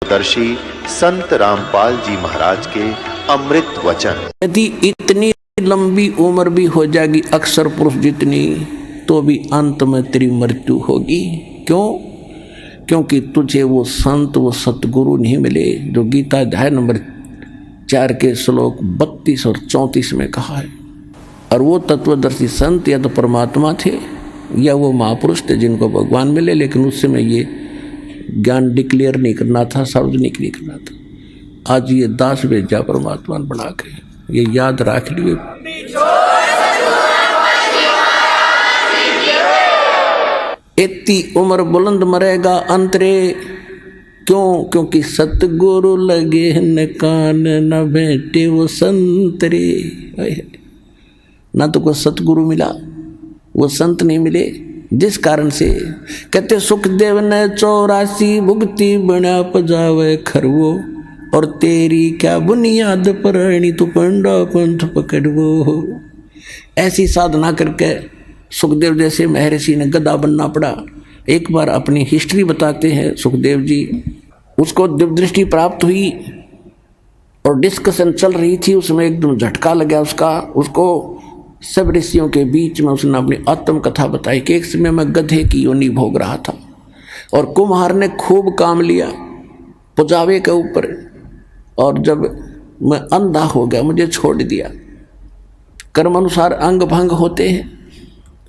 तत्वदर्शी संत रामपाल जी महाराज के अमृत वचन। यदि इतनी लंबी उम्र भी हो जाएगी अक्षर पुरुष जितनी, तो भी अंत में तेरी मृत्यु होगी। क्यों? क्योंकि तुझे वो संत वो सतगुरु नहीं मिले जो गीता अध्याय नंबर 4 के श्लोक 32 और 34 में कहा है। और वो तत्वदर्शी संत या तो परमात्मा थे या वो महापुरुष थे जिनको भगवान मिले, लेकिन उस समय ये ज्ञान डिक्लेयर नहीं करना था, सार्वजनिक नहीं करना था। आज ये दास भेजा परमात्मा बना के, ये याद रख लिए। इतनी उम्र बुलंद मरेगा अंतरे। क्यों? क्योंकि सतगुरु लगे न कान न भेटे वो संतरे। ना तो कोई सतगुरु मिला, वो संत नहीं मिले, जिस कारण से कहते सुखदेव ने 84 भुगती बना पजावे खरवो, और तेरी क्या बुनियाद पर तू पंडा पंथ पकड़वो। ऐसी साधना करके सुखदेव जैसे महर्षि ने गधा बनना पड़ा। एक बार अपनी हिस्ट्री बताते हैं सुखदेव जी। उसको दिव्य दृष्टि प्राप्त हुई और डिस्कशन चल रही थी, उसमें एकदम झटका लगा उसको सब ऋषियों के बीच में उसने अपनी आत्मकथा बताई कि एक समय मैं गधे की योनि भोग रहा था और कुम्हार ने खूब काम लिया पुजावे के ऊपर, और जब मैं अंधा हो गया मुझे छोड़ दिया। कर्म अनुसार अंग भंग होते हैं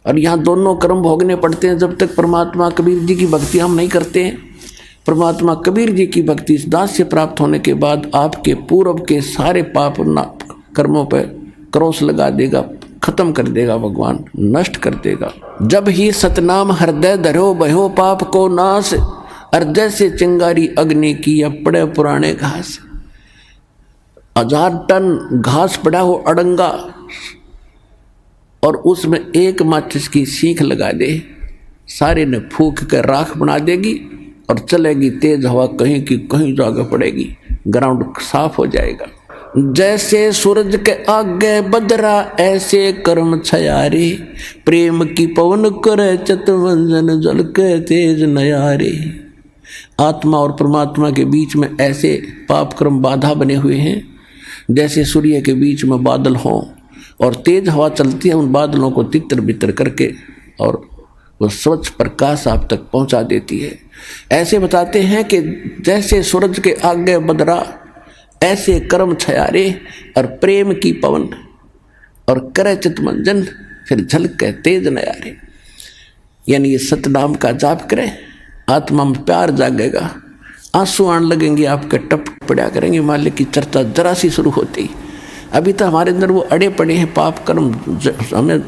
और यहाँ दोनों कर्म भोगने पड़ते हैं जब तक परमात्मा कबीर जी की भक्ति हम नहीं करते हैं। परमात्मा कबीर जी की भक्ति इस दास से प्राप्त होने के बाद आपके पूर्व के सारे पाप कर्मों पर क्रॉस लगा देगा, खत्म कर देगा, भगवान नष्ट कर देगा। जब ही सतनाम हृदय धरो बहो पाप को नाश, हृदय से चिंगारी अग्नि की पड़े पुराने घास। 1000 टन घास पड़ा हो अड़ंगा और उसमें एक माचिस की सीख लगा दे, सारे ने फूंक कर राख बना देगी और चलेगी तेज हवा, कहीं की कहीं जाकर पड़ेगी, ग्राउंड साफ हो जाएगा। जैसे सूरज के आगे बदरा ऐसे कर्म छयारे, प्रेम की पवन करे चितवंजन जल के तेज नयारे। आत्मा और परमात्मा के बीच में ऐसे पाप कर्म बाधा बने हुए हैं जैसे सूर्य के बीच में बादल हों और तेज हवा चलती है उन बादलों को तितर बितर करके, और वो स्वच्छ प्रकाश आप तक पहुंचा देती है। ऐसे बताते हैं कि जैसे सूरज के आगे बदरा ऐसे कर्म छयारे, और प्रेम की पवन और करे चितमंजन फिर झलके तेज नयारे। यानी ये सतनाम का जाप करें, आत्मा में प्यार जागेगा, आंसू आने लगेंगे आपके, टप पड़ा करेंगे। मालिक की चर्चा जरा सी शुरू होती, अभी तो हमारे अंदर वो अड़े पड़े हैं पाप कर्म, हमें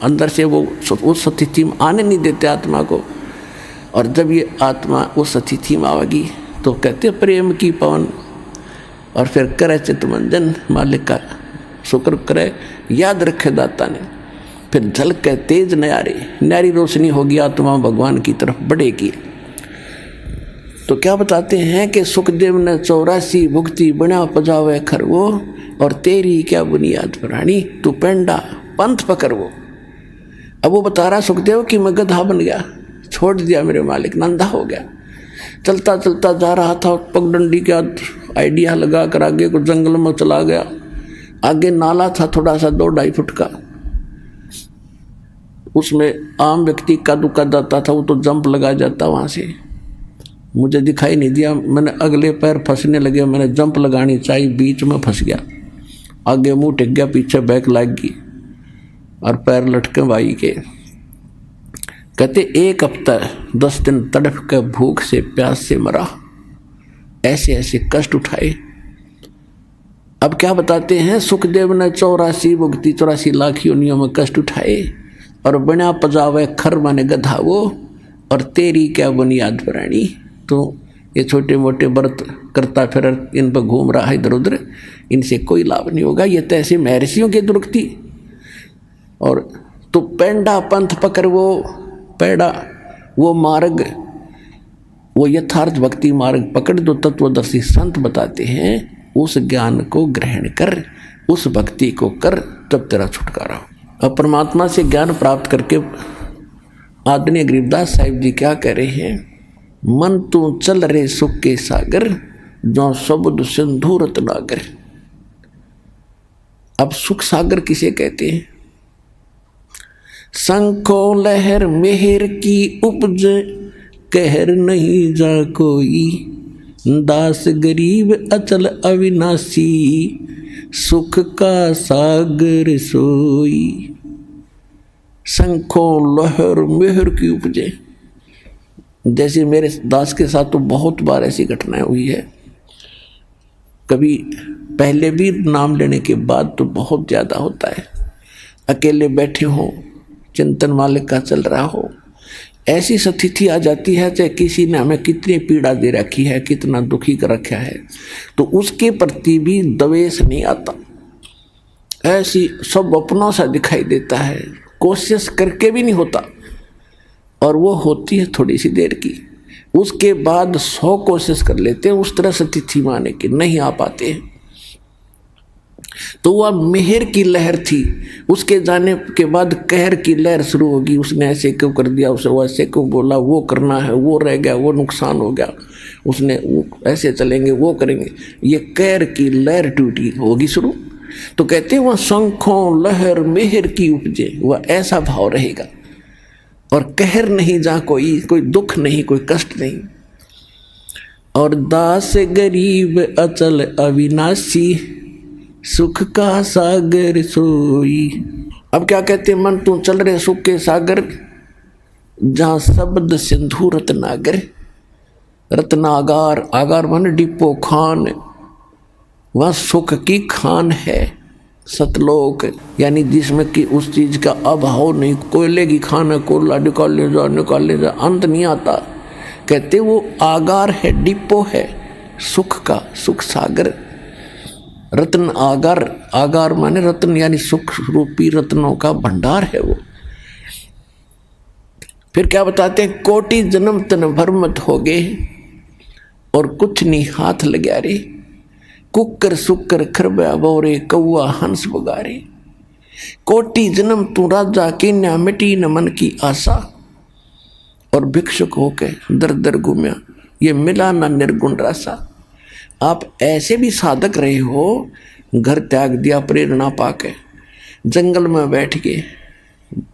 अंदर से वो उस स्थिति में आने नहीं देते आत्मा को। और जब ये आत्मा उस स्थिति में आवेगी तो कहते प्रेम की पवन, और फिर करे चितमंजन, मालिक का शुक्र करे, याद रखे दाता ने, फिर झलके तेज नयारे, न्यारी रोशनी होगी, आत्मा भगवान की तरफ बढ़ेगी। तो क्या बताते हैं कि सुखदेव ने 84 भुगती बना पजावे खरवो, और तेरी क्या बुनियाद प्राणी तू पेंडा पंथ पकड़वो। अब वो बता रहा सुखदेव कि मैं गधा बन गया, छोड़ दिया मेरे मालिक, नंदा हो गया, चलता चलता जा रहा था, पगडंडी का आइडिया लगा कर आगे को जंगल में चला गया। आगे नाला था थोड़ा सा 2-2.5 फुट का, उसमें आम व्यक्ति का दुका जाता था, वो तो जंप लगा जाता वहाँ से। मुझे दिखाई नहीं दिया, मैंने अगले पैर फंसने लगे, मैंने जंप लगानी चाहिए, बीच में फंस गया, आगे मुंह टिक गया, पीछे बैक लग गई और पैर लटके भाई के। कहते 1 हफ्ता 10 दिन तड़प के भूख से प्यास से मरा, ऐसे ऐसे कष्ट उठाए। अब क्या बताते हैं सुखदेव ने 84 भुगती 84 लाख योनियों में कष्ट उठाए, और बिना पजावे खर माने गधा वो, और तेरी क्या बुनियाद प्राणी। तो ये छोटे मोटे व्रत करता फिर इन पर घूम रहा है इधर उधर, इनसे कोई लाभ नहीं होगा। ये तो ऐसे महर्षियों की दुर्गति। और तो पेंडा पंथ पकड़, वो पेड़ा वो मार्ग, वो यथार्थ भक्ति मार्ग पकड़ दो। तत्वदर्शी संत बताते हैं उस ज्ञान को ग्रहण कर, उस भक्ति को कर, तब तेरा छुटकारा हो। अब परमात्मा से ज्ञान प्राप्त करके आदरणीय गरीबदास साहिब जी क्या कह रहे हैं, मन तू चल रे सुख के सागर, जो शब्द सिंधु रत्नागर। अब सुख सागर किसे कहते हैं? शंखो लहर मेहर की उपज, कहर नहीं जा कोई, दास गरीब अचल अविनाशी, सुख का सागर सोई। शंखो लहर मेहर की उपजे। जैसे मेरे दास के साथ तो बहुत बार ऐसी घटनाएं हुई है, कभी पहले भी नाम लेने के बाद तो बहुत ज़्यादा होता है। अकेले बैठे हो, चिंतन मालिक का चल रहा हो, ऐसी स्थिति आ जाती है चाहे किसी ने हमें कितनी पीड़ा दे रखी है, कितना दुखी कर रखा है, तो उसके प्रति भी द्वेष नहीं आता। ऐसी सब अपनों सा दिखाई देता है, कोशिश करके भी नहीं होता, और वो होती है थोड़ी सी देर की। उसके बाद 100 कोशिश कर लेते हैं उस तरह से तिथि माने के, नहीं आ पाते हैं। तो वह मेहर की लहर थी, उसके जाने के बाद कहर की लहर शुरू होगी। उसने ऐसे क्यों कर दिया, उसे वो ऐसे क्यों बोला, वो करना है, वो रह गया, वो नुकसान हो गया, उसने वो ऐसे चलेंगे, वो करेंगे, ये कहर की लहर टूटी होगी शुरू। तो कहते हैं वह शंखों लहर मेहर की उपजे, वह ऐसा भाव रहेगा, और कहर नहीं जा कोई दुख नहीं, कोई कष्ट नहीं। और दास गरीब अचल अविनाशी, सुख का सागर सोई। अब क्या कहते हैं? मन तू चल रहे सुख के सागर, जहां शब्द सिंधु रत्नागर। रत्नागार, आगार मन डिपो खान, वह सुख की खान है। सतलोक यानी जिसमें कि उस चीज का अभाव नहीं, कोयले की खान है, कोयला निकालने जा अंत नहीं आता। कहते वो आगार है, डिपो है सुख का, सुख सागर। रत्न आगार, आगार माने रत्न यानी सुख रूपी रत्नों का भंडार है वो। फिर क्या बताते हैं? कोटि जन्म तन भर मत हो गए, और कुछ नहीं हाथ लग्या रे, कुकर सुकर खरबा बोरे, कौआ हंस बगारे। कोटि जन्म तू राजा की न मिटी न मन की आशा, और भिक्षुक होके दर दर घूमया, ये मिला ना निर्गुण रासा। आप ऐसे भी साधक रहे हो, घर त्याग दिया प्रेरणा पाके, जंगल में बैठ के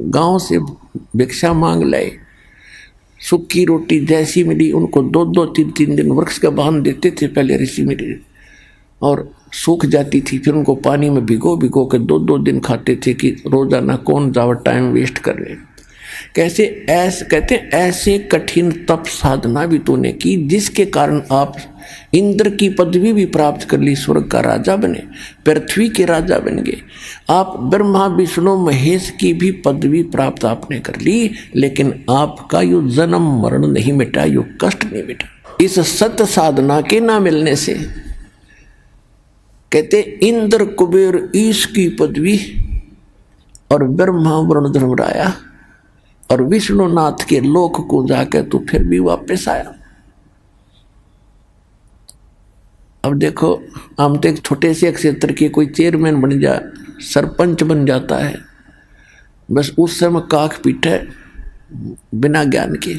गांव से भिक्षा मांग लाए, सूखी रोटी जैसी मिली उनको 2-2 3-3 दिन वृक्ष का बांध देते थे पहले ऋषि मिली, और सूख जाती थी, फिर उनको पानी में भिगो भिगो के 2-2 दिन खाते थे कि रोजाना कौन जावा टाइम वेस्ट कर ले। कैसे ऐसे कहते हैं, ऐसे कठिन तप साधना भी तूने की जिसके कारण आप इंद्र की पदवी भी प्राप्त कर ली, स्वर्ग का राजा बने, पृथ्वी के राजा बन गए। आप ब्रह्मा विष्णु महेश की भी पदवी प्राप्त आपने कर ली, लेकिन आपका यो जन्म मरण नहीं मिटा, यो कष्ट नहीं मिटा इस सत्य साधना के ना मिलने से। कहते इंद्र कुबेर ईश की पदवी, और ब्रह्मा वरुण धर्मराया और विष्णुनाथ के लोक को जाकर तो फिर भी वापस आया। अब देखो, हम तो एक छोटे से क्षेत्र के कोई चेयरमैन बन जा, सरपंच बन जाता है, बस उस समय काख पीटे बिना ज्ञान के,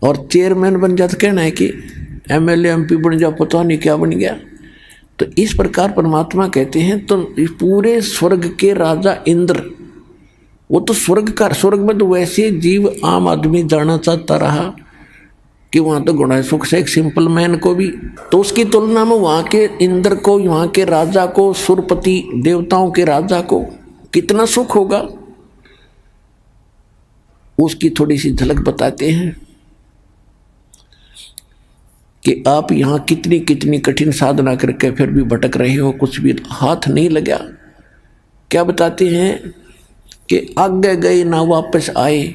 और चेयरमैन बन जाता कहना है कि एमएलए एमपी बन जा, पता नहीं क्या बन गया। तो इस प्रकार परमात्मा कहते हैं, तो पूरे स्वर्ग के राजा इंद्र, वो तो स्वर्ग में तो वैसे जीव आम आदमी जाना चाहता रहा कि वहाँ तो गुण है सुख से, एक सिंपल मैन को भी, तो उसकी तुलना में वहाँ के इंद्र को, वहाँ के राजा को, सुरपति देवताओं के राजा को कितना सुख होगा, उसकी थोड़ी सी झलक बताते हैं कि आप यहाँ कितनी कितनी कठिन साधना करके फिर भी भटक रहे हो, कुछ भी हाथ नहीं लगा। क्या बताते हैं कि आगे गए ना वापस आए,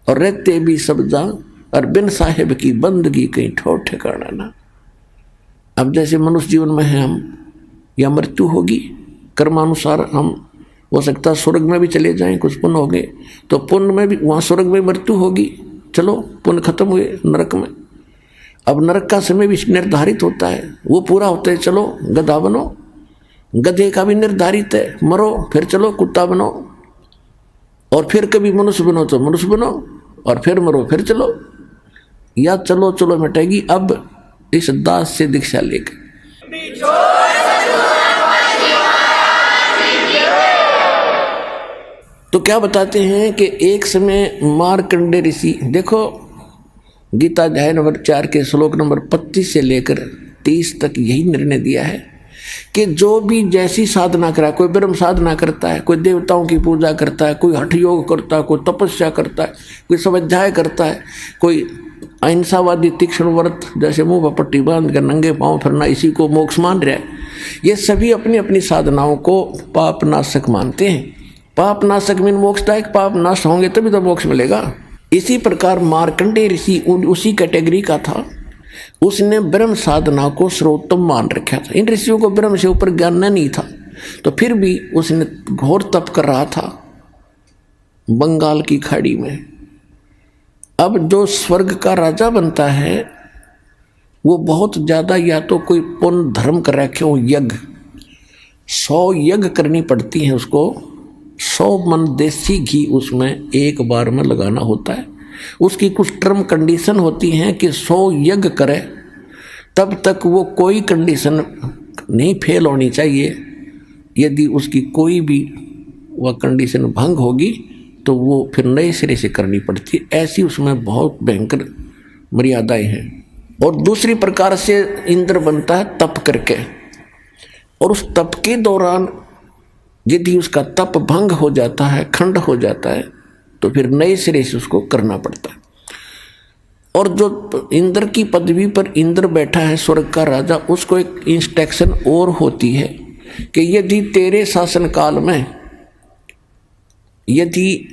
और रहते भी सब जा, और बिन साहेब की बंदगी कहीं ठोर ठिकाना ना। अब जैसे मनुष्य जीवन में है हम, या मृत्यु होगी, कर्मानुसार हम हो सकता है स्वर्ग में भी चले जाएं, कुछ पुण्य हो गए तो पुण्य में भी, वहाँ स्वर्ग में मृत्यु होगी, चलो पुण्य खत्म हुए, नरक में। अब नरक का समय भी निर्धारित होता है, वो पूरा होता है, चलो गधा बनो, गधे का भी निर्धारित है, मरो फिर चलो कुत्ता बनो, और फिर कभी मनुष्य बनो तो मनुष्य बनो, और फिर मरो फिर चलो, या चलो चलो मिटेगी। अब इस दास से दीक्षा लेकर। तो क्या बताते हैं कि एक समय मार्कंडेय ऋषि, देखो गीता अध्याय नंबर 4 के श्लोक नंबर 25 से लेकर 30 तक यही निर्णय दिया है कि जो भी जैसी साधना करा, कोई ब्रह्म साधना करता है, कोई देवताओं की पूजा करता है, कोई हठ योग करता है, कोई तपस्या करता है, कोई स्वाध्याय करता है, कोई अहिंसावादी तीक्ष्ण व्रत जैसे मुंह पर पट्टी बांध कर नंगे पांव फिरना, इसी को मोक्ष मान रहा है। ये सभी अपनी अपनी साधनाओं को पाप नाशक मानते हैं। पाप नाशक मीन मोक्षदायक, पाप नाश होंगे तभी तो मोक्ष मिलेगा। इसी प्रकार मार्कंडेय ऋषि उसी कैटेगरी का था। उसने ब्रह्म साधना को सर्वोत्तम मान रखा था। इन ऋषियों को ब्रह्म से ऊपर ज्ञान नहीं था, तो फिर भी उसने घोर तप कर रहा था बंगाल की खाड़ी में। अब जो स्वर्ग का राजा बनता है वो बहुत ज़्यादा या तो कोई पुण्य धर्म कर रखे हो, यज्ञ 100 यज्ञ करनी पड़ती है उसको, 100 मन देसी घी उसमें एक बार में लगाना होता है। उसकी कुछ टर्म कंडीशन होती हैं कि 100 यज्ञ करे तब तक वो कोई कंडीशन नहीं फेल होनी चाहिए। यदि उसकी कोई भी वह कंडीशन भंग होगी तो वो फिर नए सिरे से करनी पड़ती है। ऐसी उसमें बहुत भयंकर मर्यादाएं हैं। और दूसरी प्रकार से इंद्र बनता है तप करके, और उस तप के दौरान यदि उसका तप भंग हो जाता है, खंड हो जाता है, तो फिर नए सिरे से उसको करना पड़ता है। और जो इंद्र की पदवी पर इंद्र बैठा है, स्वर्ग का राजा, उसको एक इंस्ट्रक्शन और होती है कि यदि तेरे शासन काल में यदि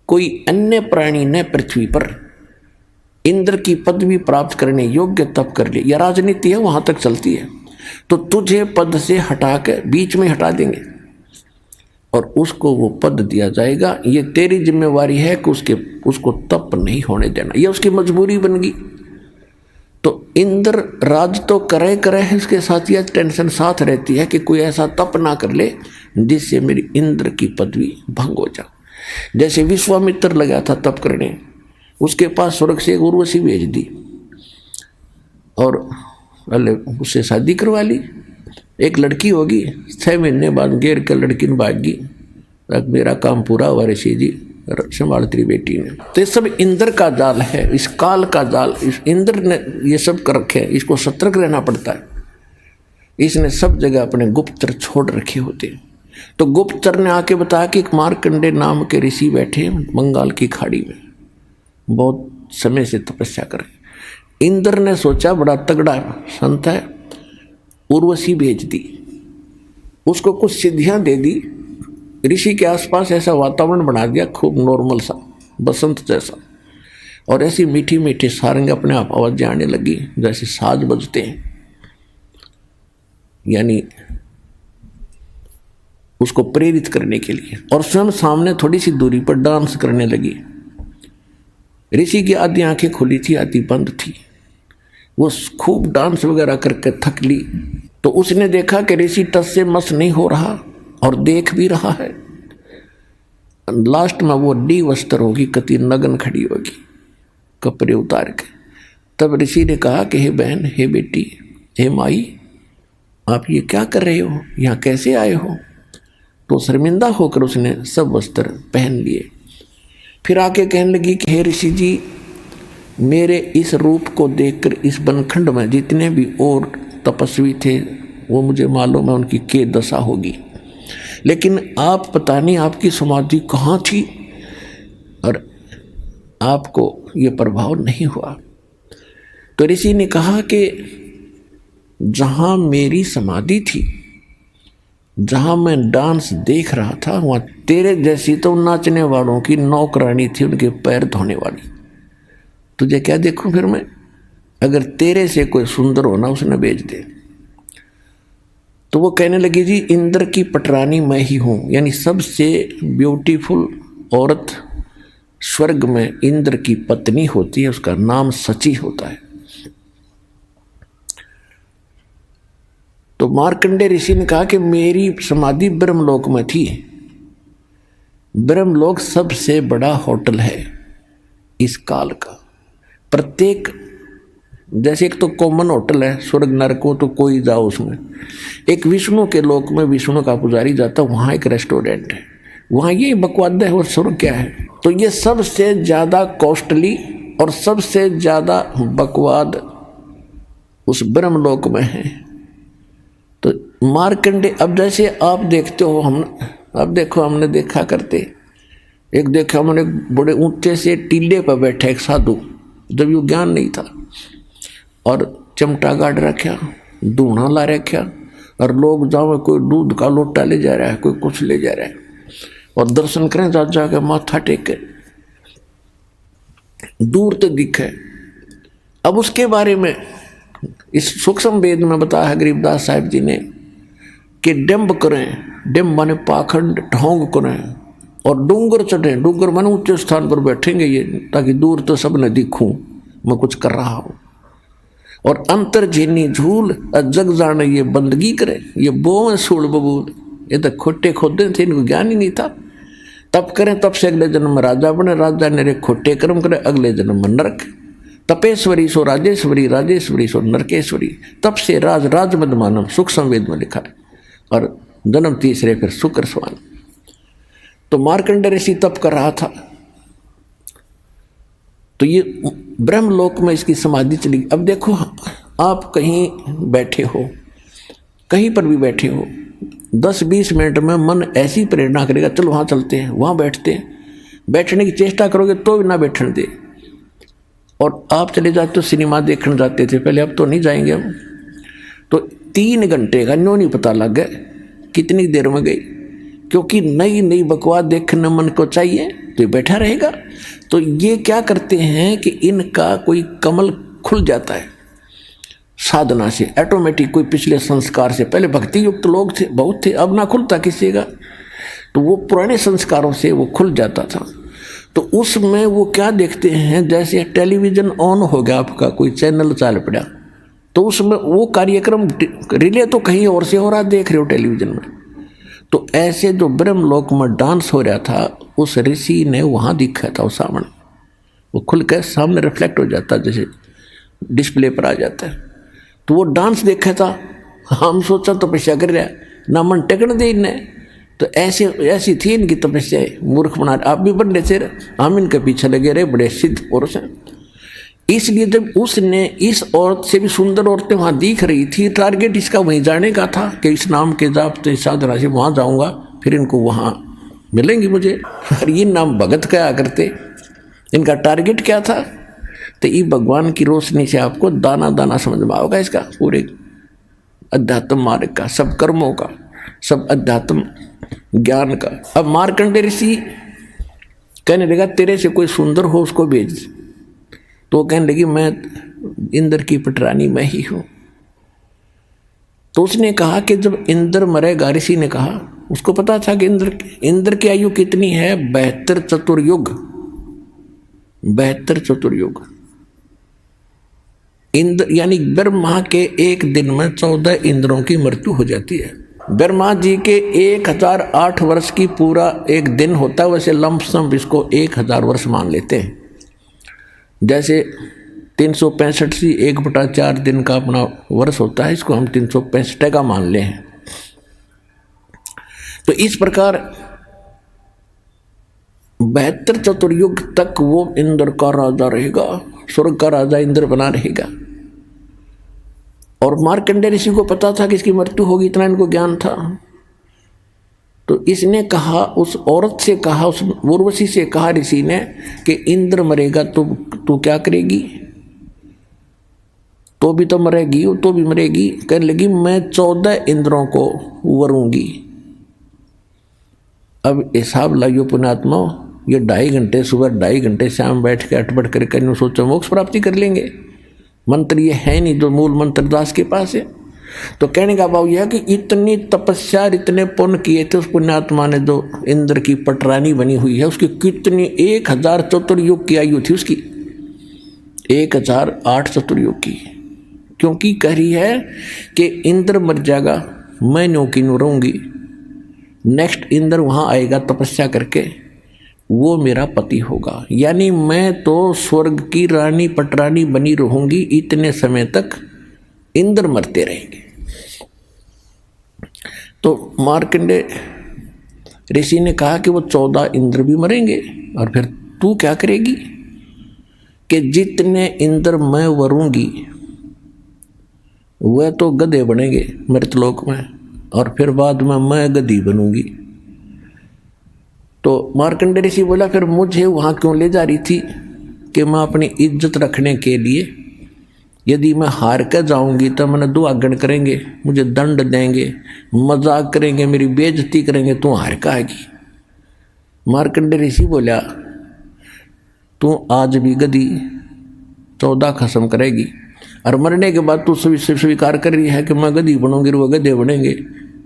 कोई अन्य प्राणी ने पृथ्वी पर इंद्र की पदवी प्राप्त करने योग्य तप कर ले, या राजनीति है वहां तक चलती है, तो तुझे पद से हटा के बीच में हटा देंगे और उसको वो पद दिया जाएगा। ये तेरी जिम्मेवारी है कि उसको तप नहीं होने देना। ये उसकी मजबूरी बन गई। तो इंद्र राज तो करे है, इसके साथ यह टेंशन साथ रहती है कि कोई ऐसा तप ना कर ले जिससे मेरी इंद्र की पदवी भंग हो जाए। जैसे विश्वामित्र लगा था तप करने, उसके पास स्वर्ग से एक उर्वशी भेज दी और पहले उससे शादी करवा ली। एक लड़की होगी, 6 महीने बाद घेर कर लड़की ने भाग गई, मेरा काम पूरा हुआ ऋषि जी, संभाल तेरी बेटी ने। तो ये सब इंद्र का जाल है, इस काल का जाल, इस इंद्र ने ये सब कर रखे हैं। इसको सतर्क रहना पड़ता है। इसने सब जगह अपने गुप्तचर छोड़ रखे होते हैं। तो गुप्तचर ने आके बताया कि एक मार्कंडेय नाम के ऋषि बैठे बंगाल की खाड़ी में, बहुत समय से तपस्या कर रहे। इंद्र ने सोचा बड़ा तगड़ा संत है, उर्वशी भेज दी, उसको कुछ सिद्धियां दे दी, ऋषि के आसपास ऐसा वातावरण बना दिया खूब नॉर्मल सा, बसंत जैसा, और ऐसी मीठी मीठी सारंग अपने आप आवाज़ें आने लगी जैसे साज बजते हैं, यानी उसको प्रेरित करने के लिए। और स्वयं सामने थोड़ी सी दूरी पर डांस करने लगी। ऋषि की आधी आंखें खुली थी, आधी बंद थी। वो खूब डांस वगैरह करके थक ली। तो उसने देखा कि ऋषि टस से मस नहीं हो रहा और देख भी रहा है। लास्ट में वो डी वस्त्र होगी, कति नगन खड़ी होगी कपड़े उतार के। तब ऋषि ने कहा कि हे बहन, हे बेटी, हे माई, आप ये क्या कर रहे हो, यहाँ कैसे आए हो? तो शर्मिंदा होकर उसने सब वस्त्र पहन लिए। फिर आके कहने लगी कि हे ऋषि जी, मेरे इस रूप को देखकर इस बनखंड में जितने भी और तपस्वी थे वो मुझे मालूम है उनकी क्या दशा होगी, लेकिन आप पता नहीं आपकी समाधि कहाँ थी और आपको ये प्रभाव नहीं हुआ। तो ऋषि ने कहा कि जहाँ मेरी समाधि थी, जहाँ मैं डांस देख रहा था, वहाँ तेरे जैसी तो नाचने वालों की नौकरानी थी, उनके पैर धोने वाली। तुझे क्या देखूं फिर मैं? अगर तेरे से कोई सुंदर हो ना, उसने भेज दे। तो वो कहने लगी जी, इंद्र की पटरानी मैं ही हूँ, यानी सबसे ब्यूटीफुल औरत स्वर्ग में इंद्र की पत्नी होती है, उसका नाम सची होता है। तो मार्कंडेय ऋषि ने कहा कि मेरी समाधि ब्रह्मलोक में थी। ब्रह्मलोक सबसे बड़ा होटल है इस काल का। प्रत्येक जैसे एक तो कॉमन होटल है स्वर्ग नरक, को तो कोई जाओ उसमें। एक विष्णु के लोक में विष्णु का पुजारी जाता, वहाँ एक रेस्टोरेंट है, वहाँ ये बकवाद है और स्वर्ग क्या है। तो ये सबसे ज़्यादा कॉस्टली और सबसे ज़्यादा बकवाद उस ब्रह्मलोक में है। तो मार्कंडे, अब जैसे आप देखते हो, अब देखो हमने देखा करते, एक देखा हमने बड़े ऊंचे से टीले पर बैठा एक साधु, जब ये ज्ञान नहीं था, और चमटा गाड़ रखा, धूना ला रखा, और लोग जाओ कोई दूध का लोटा ले जा रहा है, कोई कुछ ले जा रहा है, और दर्शन करें जाके माथा टेके, दूर तक दिखे। अब उसके बारे में इस सूक्ष्म वेद में बताया है गरीबदास साहिब जी ने कि डिम्ब करें, डिम्ब माने पाखंड ढोंग करें, और डूंगर चढ़ें, डूंगर माने ऊंचे स्थान पर बैठेंगे ये, ताकि दूर तो सब न दिखूं मैं कुछ कर रहा हूं, और अंतर झीनी झूल जग जाने ये बंदगी करे, ये बोवें सूल बबूल, ये तो खोटे खोदे थे, इनको ज्ञान ही नहीं था। तप करें, तप से अगले जन्म में राजा बने, राजा ने खोटे कर्म करे, अगले जन्म में नरक। तपेश्वरी सो राजेश्वरी, राजेश्वरी सो नरकेश्वरी, तप से राज राज मद मानव, सूक्ष्म वेद में लिखा है। और जन्म तीसरे फिर शुक्र स्वान। तो मार्कंडेय ऋषि तप कर रहा था, तो ये ब्रह्मलोक में इसकी समाधि चली। अब देखो आप कहीं बैठे हो, कहीं पर भी बैठे हो, 10-20 मिनट में मन ऐसी प्रेरणा करेगा, चलो वहाँ चलते हैं, वहाँ बैठते हैं, बैठने की चेष्टा करोगे तो भी ना बैठने दे। और आप चले जाते हो, सिनेमा देखने जाते थे पहले, अब तो नहीं जाएंगे हम, तो 3 घंटे का न्यों नहीं पता लग गया कितनी देर में गई, क्योंकि नई नई बकवास देखने मन को चाहिए, तो ये बैठा रहेगा। तो ये क्या करते हैं कि इनका कोई कमल खुल जाता है साधना से, ऑटोमेटिक कोई पिछले संस्कार से, पहले भक्ति युक्त लोग थे, बहुत थे, अब ना खुलता किसी का, तो वो पुराने संस्कारों से वो खुल जाता था। तो उसमें वो क्या देखते हैं, जैसे टेलीविज़न ऑन हो गया आपका, कोई चैनल चाल पड़ा, तो उसमें वो कार्यक्रम रिले तो कहीं और से हो रहा, देख रहे हो टेलीविज़न में। तो ऐसे जो ब्रह्मलोक में डांस हो रहा था, उस ऋषि ने वहाँ दिखा था, वो सामने, वो खुल कर सामने रिफ्लेक्ट हो जाता, जैसे डिस्प्ले पर आ जाता है। तो वो डांस देखा था, हम सोचा तपस्या कर रहा है, ना मन टेकन दे इन्हें, तो ऐसी थी इनकी तपस्या, मूर्ख बना। आप भी बन रहे थे, हम इनके पीछे लगे रहे, बड़े सिद्ध पुरुष हैं। इसलिए जब उसने इस औरत से भी सुंदर औरतें वहाँ दिख रही थी, टारगेट इसका वहीं जाने का था कि इस नाम के जाप तो साधना से वहाँ जाऊँगा, फिर इनको वहाँ मिलेंगी मुझे। और ये नाम भगत क्या करते, इनका टारगेट क्या था, तो ये भगवान की रोशनी से आपको दाना दाना समझ में आओगा इसका पूरे अध्यात्म मार्ग का, सब कर्मों का, सब अध्यात्म ज्ञान का। अब मार्कंडेय ऋषि कहने लगा तेरे से कोई सुंदर हो उसको भेज, तो कहने लगी मैं इंद्र की पटरानी मैं ही हूँ। तो उसने कहा कि जब इंद्र मरेगा, ऋषि ने कहा, उसको पता था कि इंद्र की आयु कितनी है, 72 चतुर्युग, 72 चतुर्युग। इंद्र यानी ब्रह्मा के एक दिन में 14 इंद्रों की मृत्यु हो जाती है। ब्रह्मा जी के 1008 वर्ष की पूरा एक दिन होता है, वैसे लमसम इसको 1000 वर्ष मान लेते हैं। जैसे 365 से 1/4 दिन का अपना वर्ष होता है, इसको हम 365 का मान ले हैं। तो इस प्रकार 72 चतुर्युग तक वो इंद्र का राजा रहेगा, स्वर्ग का राजा इंद्र बना रहेगा। और मार्कंडेय ऋषि को पता था कि इसकी मृत्यु होगी, इतना इनको ज्ञान था। तो इसने कहा, उस औरत से कहा, उस उर्वशी से कहा ऋषि ने कि इंद्र मरेगा तो तू क्या करेगी, तो भी तो मरेगी, तो भी मरेगी। कहने लगी मैं 14 इंद्रों को वरूंगी। अब हिसाब लाइयो पुण्यात्मा, ये 2.5 घंटे सुबह 2.5 घंटे शाम बैठ के अटपट करके सोचो मोक्ष प्राप्ति कर लेंगे। मंत्र ये है नहीं जो मूल मंत्र दास के पास है। तो कहने का भाव यह है कि इतनी तपस्या, इतने पुण्य किए थे उस पुण्यात्मा ने, जो इंद्र की पटरानी बनी हुई है, उसकी कितनी 1000 चतुर्युग की आयु थी उसकी, 1008 चतुर्युग की। क्योंकि कह रही है कि इंद्र मर जाएगा, मैं न्यों की न्यों रहूँगी, नेक्स्ट इंद्र वहाँ आएगा तपस्या करके, वो मेरा पति होगा। यानी मैं तो स्वर्ग की रानी पटरानी बनी रहूंगी इतने समय तक, इंद्र मरते रहेंगे। तो मार्कंडे ऋषि ने कहा कि वो 14 इंद्र भी मरेंगे, और फिर तू क्या करेगी कि जितने इंद्र मैं वरूंगी वह तो गधे बनेंगे मृतलोक में, और फिर बाद में मैं गधी बनूंगी। तो मार्कंडे ऋषि बोला, फिर मुझे वहाँ क्यों ले जा रही थी कि मैं अपनी इज्जत रखने के लिए, यदि मैं हार कर जाऊंगी तो मैंने दुआगन करेंगे, मुझे दंड देंगे, मजाक करेंगे, मेरी बेइज्जती करेंगे, तू हार का आएगी। मार्कंडे ऋषि बोला, तू आज भी गधी 14 खत्म करेगी, और मरने के बाद तू स्वीकार कर रही है कि मैं गधी बनूंगी, वो गधे बनेंगे।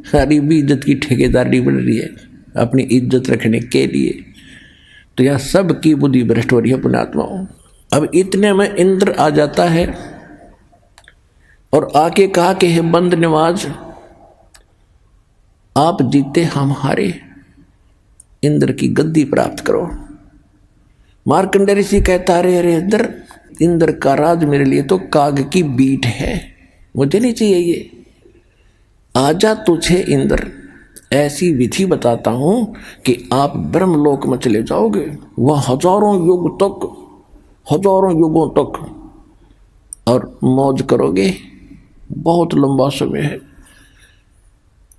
सारी भी इज्जत की ठेकेदारी बन रही है अपनी इज्जत रखने के लिए। तो यह सब की बुद्धि भ्रष्ट हो रही है पुण्यात्माओं। अब इतने में इंद्र आ जाता है और आके कहा कि हे बंद निवाज, आप जीते हम हारे, इंद्र की गद्दी प्राप्त करो। मार्कंडे ऋषि कहता, अरे इंद्र का राज मेरे लिए तो काग की बीट है, मुझे नहीं चाहिए ये। आजा तुझे इंद्र ऐसी विधि बताता हूं कि आप ब्रह्मलोक में चले जाओगे, वह हजारों युगों तक और मौज करोगे, बहुत लंबा समय है।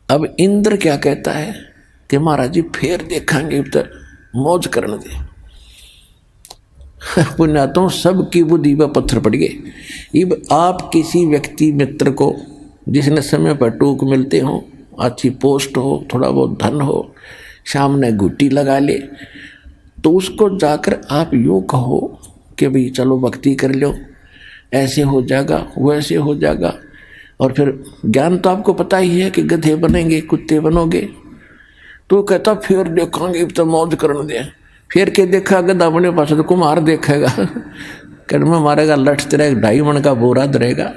अब इंद्र क्या कहता है कि महाराज जी फिर देखेंगे, तो मौज करने दे। पुण्यात्माओं, सबकी बुद्धि पर पत्थर पड़ गए। अब आप किसी व्यक्ति मित्र को जिसने समय पर टूक मिलते हो, अच्छी पोस्ट हो, थोड़ा बहुत धन हो, सामने घुट्टी लगा ले, तो उसको जाकर आप यूँ कहो कि भाई चलो भक्ति कर लो, ऐसे हो जाएगा वैसे हो जाएगा, और फिर ज्ञान तो आपको पता ही है कि गधे बनेंगे कुत्ते बनोगे। तो कहता फिर देखेंगे तो मौज करने दे। फिर के देखा गधा बने पास तो कुम्हार देखेगा, कर्म मारेगा, लठ तेरा 2.5 मन का बोरा धरेगा।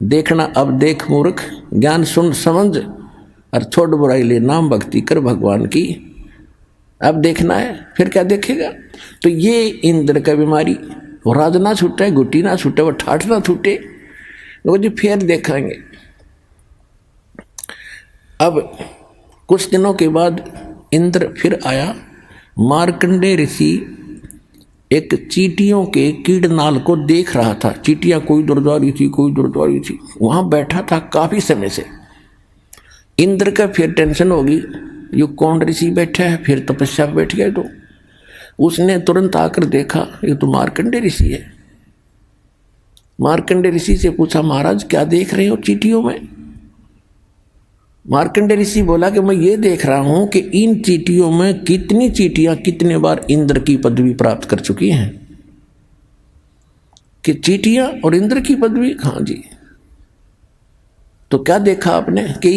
देखना अब देख मूर्ख, ज्ञान सुन समझ और छोड़ बुराई ले, नाम भक्ति कर भगवान की। अब देखना है, फिर क्या देखेगा। तो ये इंद्र का बीमारी, वो राज ना छूटे, गुटी ना छूटे, वो ठाठ ना छूटे, वो जी फिर देखेंगे। अब कुछ दिनों के बाद इंद्र फिर आया। मार्कंडे ऋषि एक चींटियों के कीड़नाल को देख रहा था। चींटियां कोई दूर जा रही थी, कोई दूर जा रही थी, वहां बैठा था काफी समय से। इंद्र का फिर टेंशन होगी, ये कौन ऋषि बैठा है, फिर तपस्या पर बैठ गए। तो उसने तुरंत आकर देखा, ये तो मार्कंडे ऋषि है। मार्कंडे ऋषि से पूछा, महाराज क्या देख रहे हो चींटियों में। मार्कंडे ऋषि बोला कि मैं ये देख रहा हूं कि इन चींटियों में कितनी चींटियां कितने बार इंद्र की पदवी प्राप्त कर चुकी हैं। कि चींटियां और इंद्र की पदवी, हाँ जी। तो क्या देखा आपने कि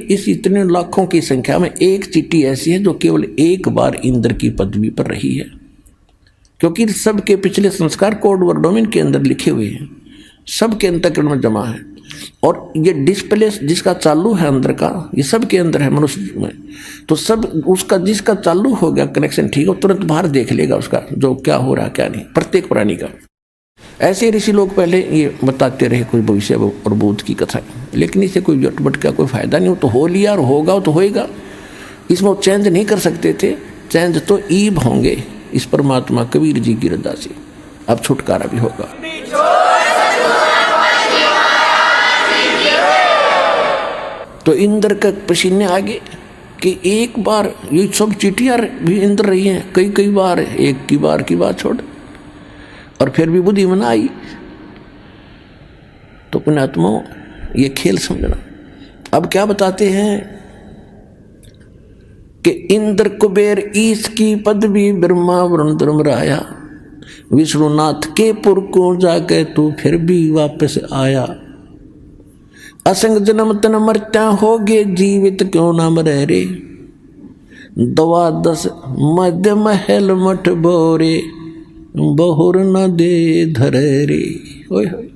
इस इतने लाखों की संख्या में एक चींटी ऐसी है जो केवल एक बार इंद्र की पदवी पर रही है, क्योंकि सबके पिछले संस्कार कोड और डोमेन के अंदर लिखे हुए हैं, सबके अंतःकरण में जमा है। और ये डिस्प्ले जिसका चालू है अंदर का, ये सब के अंदर है मनुष्य में। तो सब उसका जिसका चालू हो गया कनेक्शन ठीक हो, तुरंत बाहर देख लेगा उसका जो क्या हो रहा क्या नहीं, प्रत्येक प्राणी का। ऐसे ऋषि लोग पहले ये बताते रहे कोई भविष्य और भूत की कथा, लेकिन इससे कोई जटबट का कोई फायदा नहीं हो। तो हो लिया और होगा तो होएगा, इसमें वो चेंज नहीं कर सकते थे। चेंज तो ईब होंगे इस परमात्मा कबीर जी की रजा से। अब छुटकारा भी होगा। तो इंद्र का पसीने आगे कि एक बार ये सब चींटियां भी इंद्र रही हैं, कई बार, एक की बात छोड़, और फिर भी बुद्धि में आई। तो पुण्यात्माओं, ये खेल समझना। अब क्या बताते हैं कि इंद्र कुबेर ईश की पदवी ब्रह्मा वरुण धर्मराया, विष्णुनाथ के पुर को जाके तू फिर भी वापस आया। असंग जन्म तन मरत्या होगे, जीवित क्यों ना मरे रे। 12 मध्य महल मठ बोरे, बहुर न दे धरे रे। ओए होए,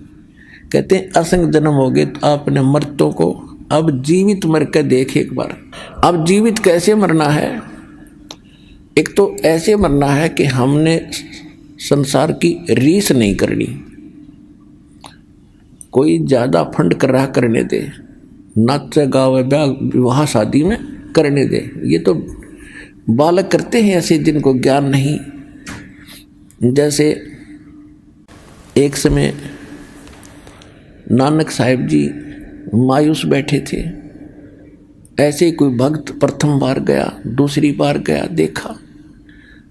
कहते हैं असंग जन्म हो गए तो आपने मर्तों को अब जीवित मर कर देख एक बार। अब जीवित कैसे मरना है एक तो ऐसे मरना है कि हमने संसार की रीस नहीं करनी। कोई ज़्यादा फंड कर रहा करने दे, नाच गावे ब्याह विवाह शादी में करने दे। ये तो बालक करते हैं ऐसे जिनको ज्ञान नहीं। जैसे एक समय नानक साहिब जी मायूस बैठे थे, ऐसे ही कोई भक्त प्रथम बार गया, दूसरी बार गया, देखा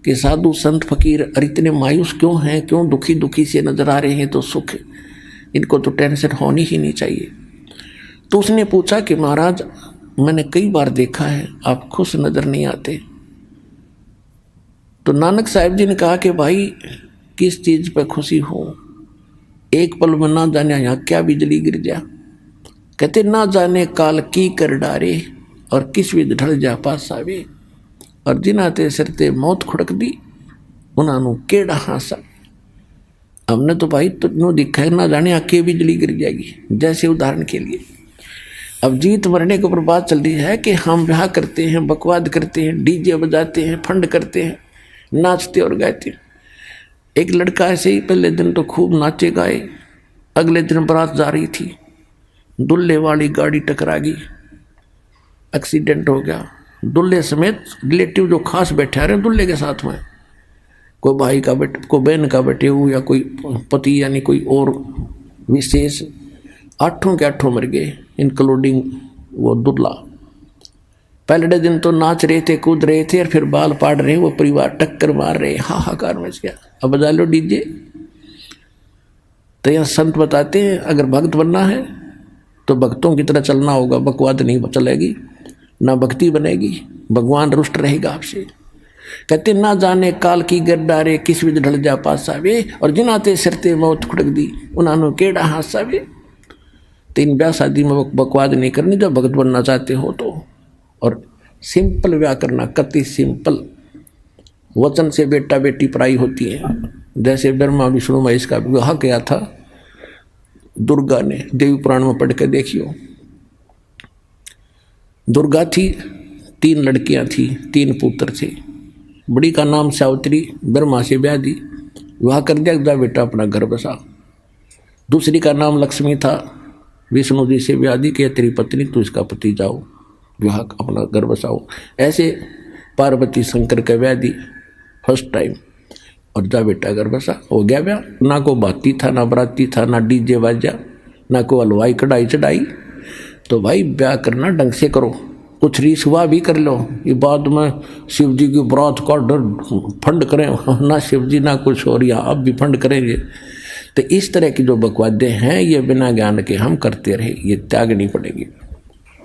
कि साधु संत फकीर अरे इतने मायूस क्यों हैं, क्यों दुखी दुखी से नजर आ रहे हैं, तो सुख, इनको तो टेंशन होनी ही नहीं चाहिए। तो उसने पूछा कि महाराज मैंने कई बार देखा है आप खुश नजर नहीं आते। तो नानक साहिब जी ने कहा कि भाई किस चीज़ पर खुशी हो, एक पल में ना जाने यहाँ क्या बिजली गिर जा। कहते ना जाने काल की कर डारे और किस विध ढल जा पास आवे, और जिन्हां ते सिर ते मौत खुड़क दी उन्हां नूं केड़ा हासा। हमने तो भाई तो दिखा है ना जाने आके बिजली गिर जाएगी। जैसे उदाहरण के लिए अब जीत मरने के ऊपर बात चल रही है कि हम ब्याह करते हैं, बकवाद करते हैं, डीजे बजाते हैं, फंड करते हैं, नाचते और गाते हैं। एक लड़का ऐसे ही पहले दिन तो खूब नाचे गाए, अगले दिन बारात जा रही थी, दुल्हे वाली गाड़ी टकरा गई, एक्सीडेंट हो गया। दुल्हे समेत रिलेटिव जो खास बैठे आ रहे हैं दुल्हे के साथ में, कोई भाई का बेटे, कोई बहन का बेटे हो, या कोई पति यानी कोई और विशेष, 8 के 8 मर गए इंक्लूडिंग वो दुल्हा। पहले दिन तो नाच रहे थे, कूद रहे थे, और फिर बाल पाड़ रहे, वो परिवार टक्कर मार रहे, हाहाकार मच गया। अब बजा लो डीजे। तो यहाँ संत बताते हैं अगर भक्त बनना है तो भक्तों की तरह चलना होगा, बकवाद नहीं चलेगी, ना भक्ति बनेगी, भगवान रुष्ट रहेगा आपसे। कहते ना जाने काल की गद्दारे किस विध ढल जा पास आवे, और जिनाते सिरते मौत खुड़क दी उन्होंने केड़ा हाथ आवे। तो इन ब्याह शादी में बकवाद नहीं करनी जब भगत बनना चाहते हो तो। और सिंपल ब्याह करना, कति सिंपल। वचन से बेटा बेटी पराई होती है। जैसे ब्रह्मा विष्णु महेश का विवाह किया था दुर्गा ने, देवी पुराण में पढ़ के देखियो। दुर्गा थी, 3 लड़कियां थी, 3 पुत्र थे। बड़ी का नाम सावित्री, ब्रह्मा से ब्याह दी, विवाह कर दिया, जा बेटा अपना घर बसा। दूसरी का नाम लक्ष्मी था, विष्णु जी से ब्याह दी कि तेरी पत्नी तू इसका पति जाओ, विवाह अपना घर बसाओ। ऐसे पार्वती शंकर का ब्याह दी फर्स्ट टाइम, और जा बेटा घर बसा, हो गया ब्याह। ना को बाती था, ना बराती था, ना डीजे बाजा, ना को हलवाई कढ़ाई चढ़ाई। तो भाई ब्याह करना ढंग से करो, कुछ रीस हुआ भी कर लो, ये बाद में शिव जी की बरात का डर फंड करें ना शिव जी ना कुछ और, यहाँ अब भी फंड करेंगे। तो इस तरह की जो बकवादे हैं ये बिना ज्ञान के हम करते रहे, ये त्यागनी पड़ेगी।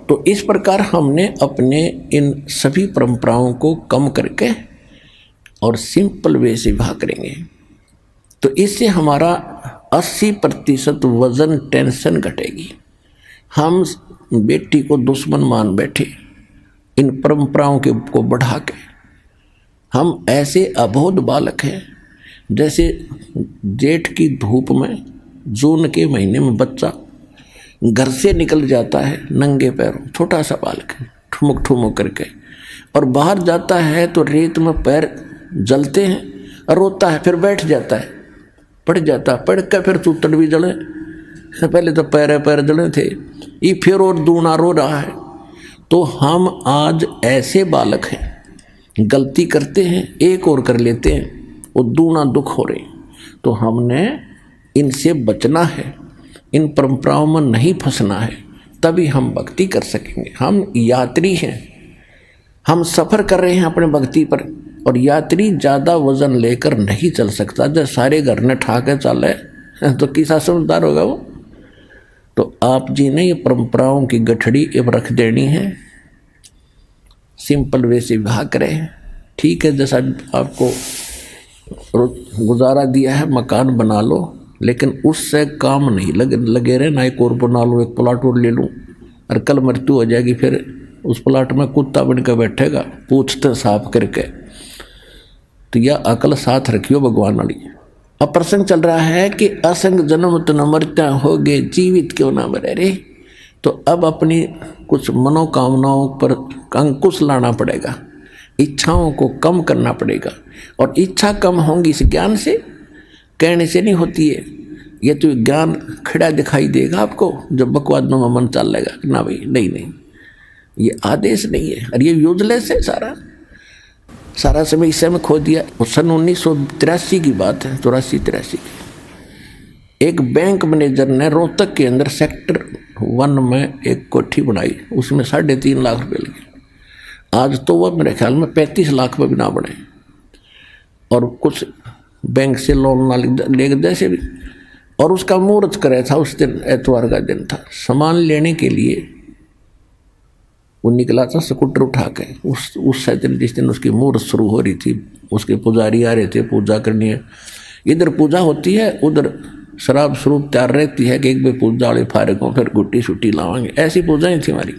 तो इस प्रकार हमने अपने इन सभी परंपराओं को कम करके और सिंपल वे से विवाह करेंगे, तो इससे हमारा 80% वजन टेंशन घटेगी। हम बेटी को दुश्मन मान बैठे इन परंपराओं के को बढ़ा के। हम ऐसे अबोध बालक हैं, जैसे जेठ की धूप में जून के महीने में बच्चा घर से निकल जाता है नंगे पैरों, छोटा सा बालक है, ठुमुक ठुमुक करके, और बाहर जाता है तो रेत में पैर जलते हैं और रोता है, फिर बैठ जाता है, पड़ जाता, पड़ कर फिर चूतड़ भी जले, पहले तो पैर जले थे, ये फिर और दूना रो रहा है। तो हम आज ऐसे बालक हैं, गलती करते हैं एक और कर लेते हैं, वो दूना दुख हो रहे। तो हमने इनसे बचना है, इन परंपराओं में नहीं फंसना है, तभी हम भक्ति कर सकेंगे। हम यात्री हैं, हम सफ़र कर रहे हैं अपने भक्ति पर, और यात्री ज़्यादा वजन लेकर नहीं चल सकता। जब सारे घर ने ठा के चले तो किसा समझदार होगा वो। तो आप जी ने ये परंपराओं की गठड़ी अब रख देनी है, सिंपल वे से विवाह करें। ठीक है, जैसा आपको गुजारा दिया है मकान बना लो, लेकिन उससे काम नहीं लगे रहे ना, एक और बना लो, एक प्लाट और ले लूँ, और कल मृत्यु हो जाएगी, फिर उस प्लाट में कुत्ता बन कर बैठेगा पूछते साफ करके। तो यह अकल साथ रखियो भगवान वाली। अब प्रसंग चल रहा है कि असंग जन्म तो न मरता होगे, जीवित क्यों ना मरे रे। तो अब अपनी कुछ मनोकामनाओं पर अंकुश लाना पड़ेगा। इच्छाओं को कम करना पड़ेगा। और इच्छा कम होंगी इस ज्ञान से, कहने से नहीं होती है। ये तो ज्ञान खड़ा दिखाई देगा आपको जब बकवादों में मन चल लेगा कि ना भाई नहीं, ये आदेश नहीं है और ये यूजलेस है। सारा समय इस में खो दिया। सन 1983 की बात है, 84-83 की। एक बैंक मैनेजर ने रोहतक के अंदर सेक्टर 1 में एक कोठी बनाई, उसमें 3.5 लाख रुपए लगे। आज तो वह मेरे ख्याल में 35 लाख में भी ना बने, और कुछ बैंक से लोन ना ले जैसे भी। और उसका मुहूर्त करे था, उस दिन एतवार का दिन था। सामान लेने के लिए वो निकला था स्कूटर उठा के। उस दिन जिस दिन उसकी मुहूर्त शुरू हो रही थी, उसके पुजारी आ रहे थे, पूजा करनी है। इधर पूजा होती है, उधर शराब स्वरूप तैयार रहती है कि एक बार पूजा वाले फारग हों, फिर गुट्टी शुट्टी लावांगे। ऐसी पूजाएं थी हमारी।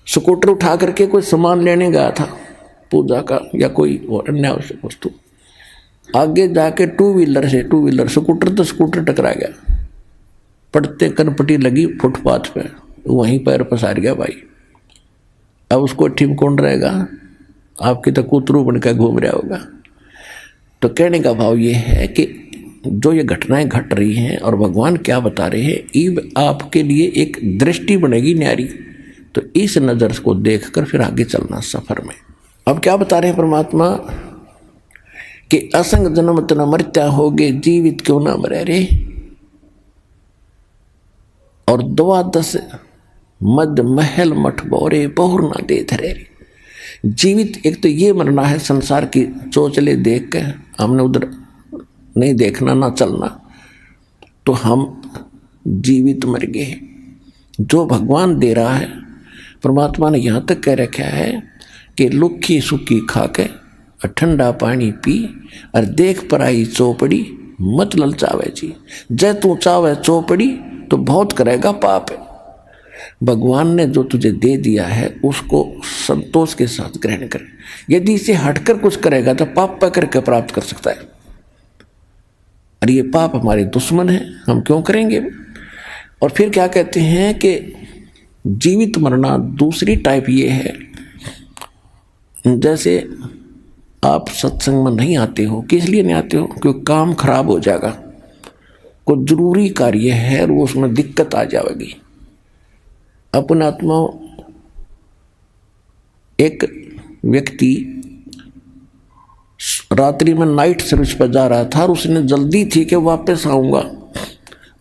स्कूटर उठा करके कोई सामान लेने गया था पूजा का या कोई अन्य आवश्यक वस्तु। आगे जाके टू व्हीलर स्कूटर तो स्कूटर टकरा गया, पड़ते कनपटी लगी फुटपाथ पे, वहीं पैर पसार गया भाई। अब उसको ठीक कौन रहेगा? आपकी तो कुतरू बन कर घूम रहा होगा। तो कहने का भाव ये है कि जो ये घटनाएं घट रही हैं और भगवान क्या बता रहे हैं, ईब आपके लिए एक दृष्टि बनेगी न्यारी। तो इस नज़र को देखकर फिर आगे चलना सफर में। अब क्या बता रहे हैं परमात्मा कि असंग जन्म तना मृत्या होगे, जीवित क्यों ना मरे रे। और 12 मद महल मठ बोरे, बहुर ना दे धरे रे। जीवित एक तो ये मरना है, संसार की चोचले देख के हमने उधर नहीं देखना ना चलना, तो हम जीवित मर गए। जो भगवान दे रहा है, परमात्मा ने यहाँ तक कह रखा है कि लुखी सुखी खा के ठंडा पानी पी और देख पर आई चौपड़ी मत ललचावे जी। जय तू चावे चौपड़ी तो बहुत करेगा पाप है। भगवान ने जो तुझे दे दिया है उसको संतोष के साथ ग्रहण कर। यदि इसे हटकर कुछ करेगा तो पाप पकड़ के प्राप्त कर सकता है, और ये पाप हमारे दुश्मन है, हम क्यों करेंगे। और फिर क्या कहते हैं कि जीवित मरना दूसरी टाइप ये है, जैसे आप सत्संग में नहीं आते हो, किस लिए नहीं आते हो? क्योंकि काम खराब हो जाएगा, कोई जरूरी कार्य है और वो उसमें दिक्कत आ जाएगी। अपने आत्मा एक व्यक्ति रात्रि में नाइट सर्विस पर जा रहा था और उसने जल्दी थी कि वापस आऊँगा,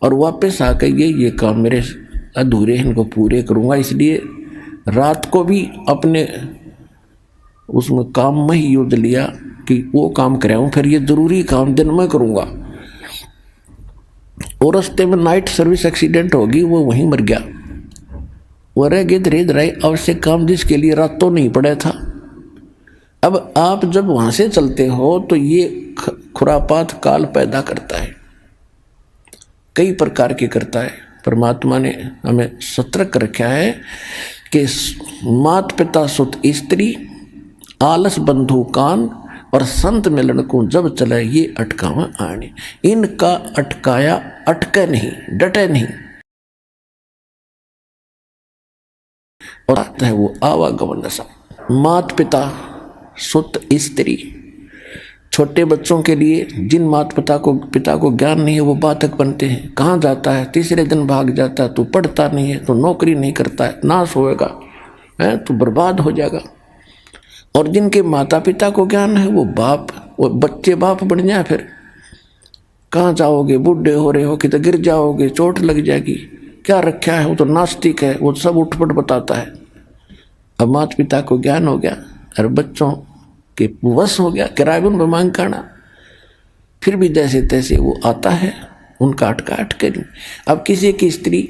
और वापस आकर ये काम मेरे अधूरे हैं, इनको पूरे करूँगा, इसलिए रात को भी अपने उसमें काम में ही यूज लिया कि वो काम कराऊँ, फिर ये ज़रूरी काम दिन में करूँगा। और रास्ते में नाइट सर्विस एक्सीडेंट होगी, वो वहीं मर गया। वो रह गए धीरे रहे आवश्यक काम जिसके लिए रातों नहीं पड़ा था। अब आप जब वहाँ से चलते हो तो ये खुरापात काल पैदा करता है, कई प्रकार के करता है। परमात्मा ने हमें सतर्क रखा है कि मात पिता सुत स्त्री, आलस बंधु कान और संत मिलन को जब चले ये अटकावा आने। इनका अटकाया अटके नहीं, डटे नहीं, और आता है वो आवागमन सा। मात पिता सुत स्त्री, छोटे बच्चों के लिए जिन माता पिता को ज्ञान नहीं है वो बाधक बनते हैं। कहाँ जाता है? तीसरे दिन भाग जाता है। तू पढ़ता नहीं है, तो नौकरी नहीं करता है, नाश होएगा, है तो बर्बाद हो जाएगा। और जिनके माता पिता को ज्ञान है वो बच्चे बाप बन जाए, फिर कहाँ जाओगे? बूढ़े हो रहे हो कि तो गिर जाओगे, चोट लग जाएगी, क्या रखा है? वो तो नास्तिक है, वो सब उठपट बताता है। अब माता पिता को ज्ञान हो गया और बच्चों के वश हो गया, किराए में मांग करना, फिर भी जैसे तैसे वो आता है, उनका अटके नहीं। अब किसी की स्त्री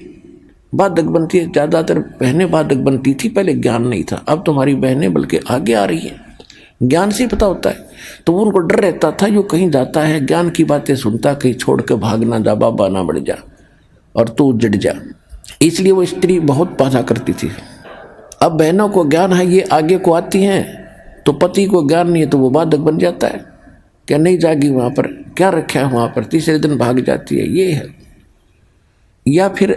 बाधक बनती है, ज़्यादातर बहनें बाधक बनती थी, पहले ज्ञान नहीं था। अब तुम्हारी बहनें बल्कि आगे आ रही हैं, ज्ञान से पता होता है। तो उनको डर रहता था, यूँ कहीं जाता है ज्ञान की बातें सुनता, कहीं छोड़ के भाग ना जा, बाबा ना बढ़ जा और तू उजड़ जा, इसलिए वो स्त्री बहुत बाधा करती थी। अब बहनों को ज्ञान है, ये आगे को आती हैं, तो पति को ज्ञान नहीं है तो वो बाधक बन जाता है, क्या नहीं जागी वहाँ पर, क्या रखा है वहाँ पर, तीसरे दिन भाग जाती है, ये है। या फिर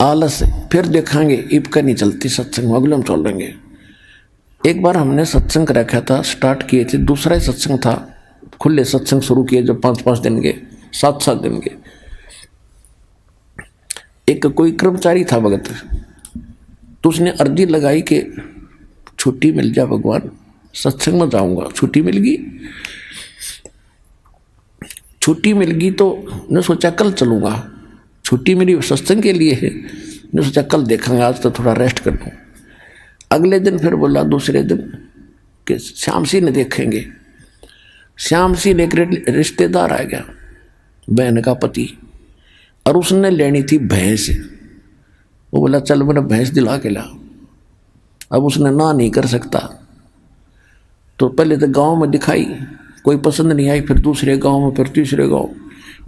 आलस है, फिर देखेंगे इब का नहीं चलती सत्संग, अगले हम चल लेंगे। एक बार हमने सत्संग रखा था, स्टार्ट किए थे, दूसरा ही सत्संग था, खुले सत्संग शुरू किए जब 5-5 दिन के 7-7 दिन के। एक कोई कर्मचारी था भगत, तो उसने अर्जी लगाई कि छुट्टी मिल जा भगवान, सत्संग में जाऊंगा। छुट्टी मिल गई, छुट्टी मिल गई तो ने सोचा कल चलूंगा, छुट्टी मेरी सत्संग के लिए है, ने सोचा कल देखेंगे, आज तो थोड़ा रेस्ट कर लूँ। अगले दिन फिर बोला दूसरे दिन कि श्याम सिंह ने देखेंगे। श्याम सिंह एक रिश्तेदार आ गया, बहन का पति, और उसने लेनी थी भैंस। वो बोला चल मेरा भैंस दिला के ला। अब उसने ना नहीं कर सकता, तो पहले तो गांव में दिखाई, कोई पसंद नहीं आई, फिर दूसरे गांव में, फिर तीसरे गांव,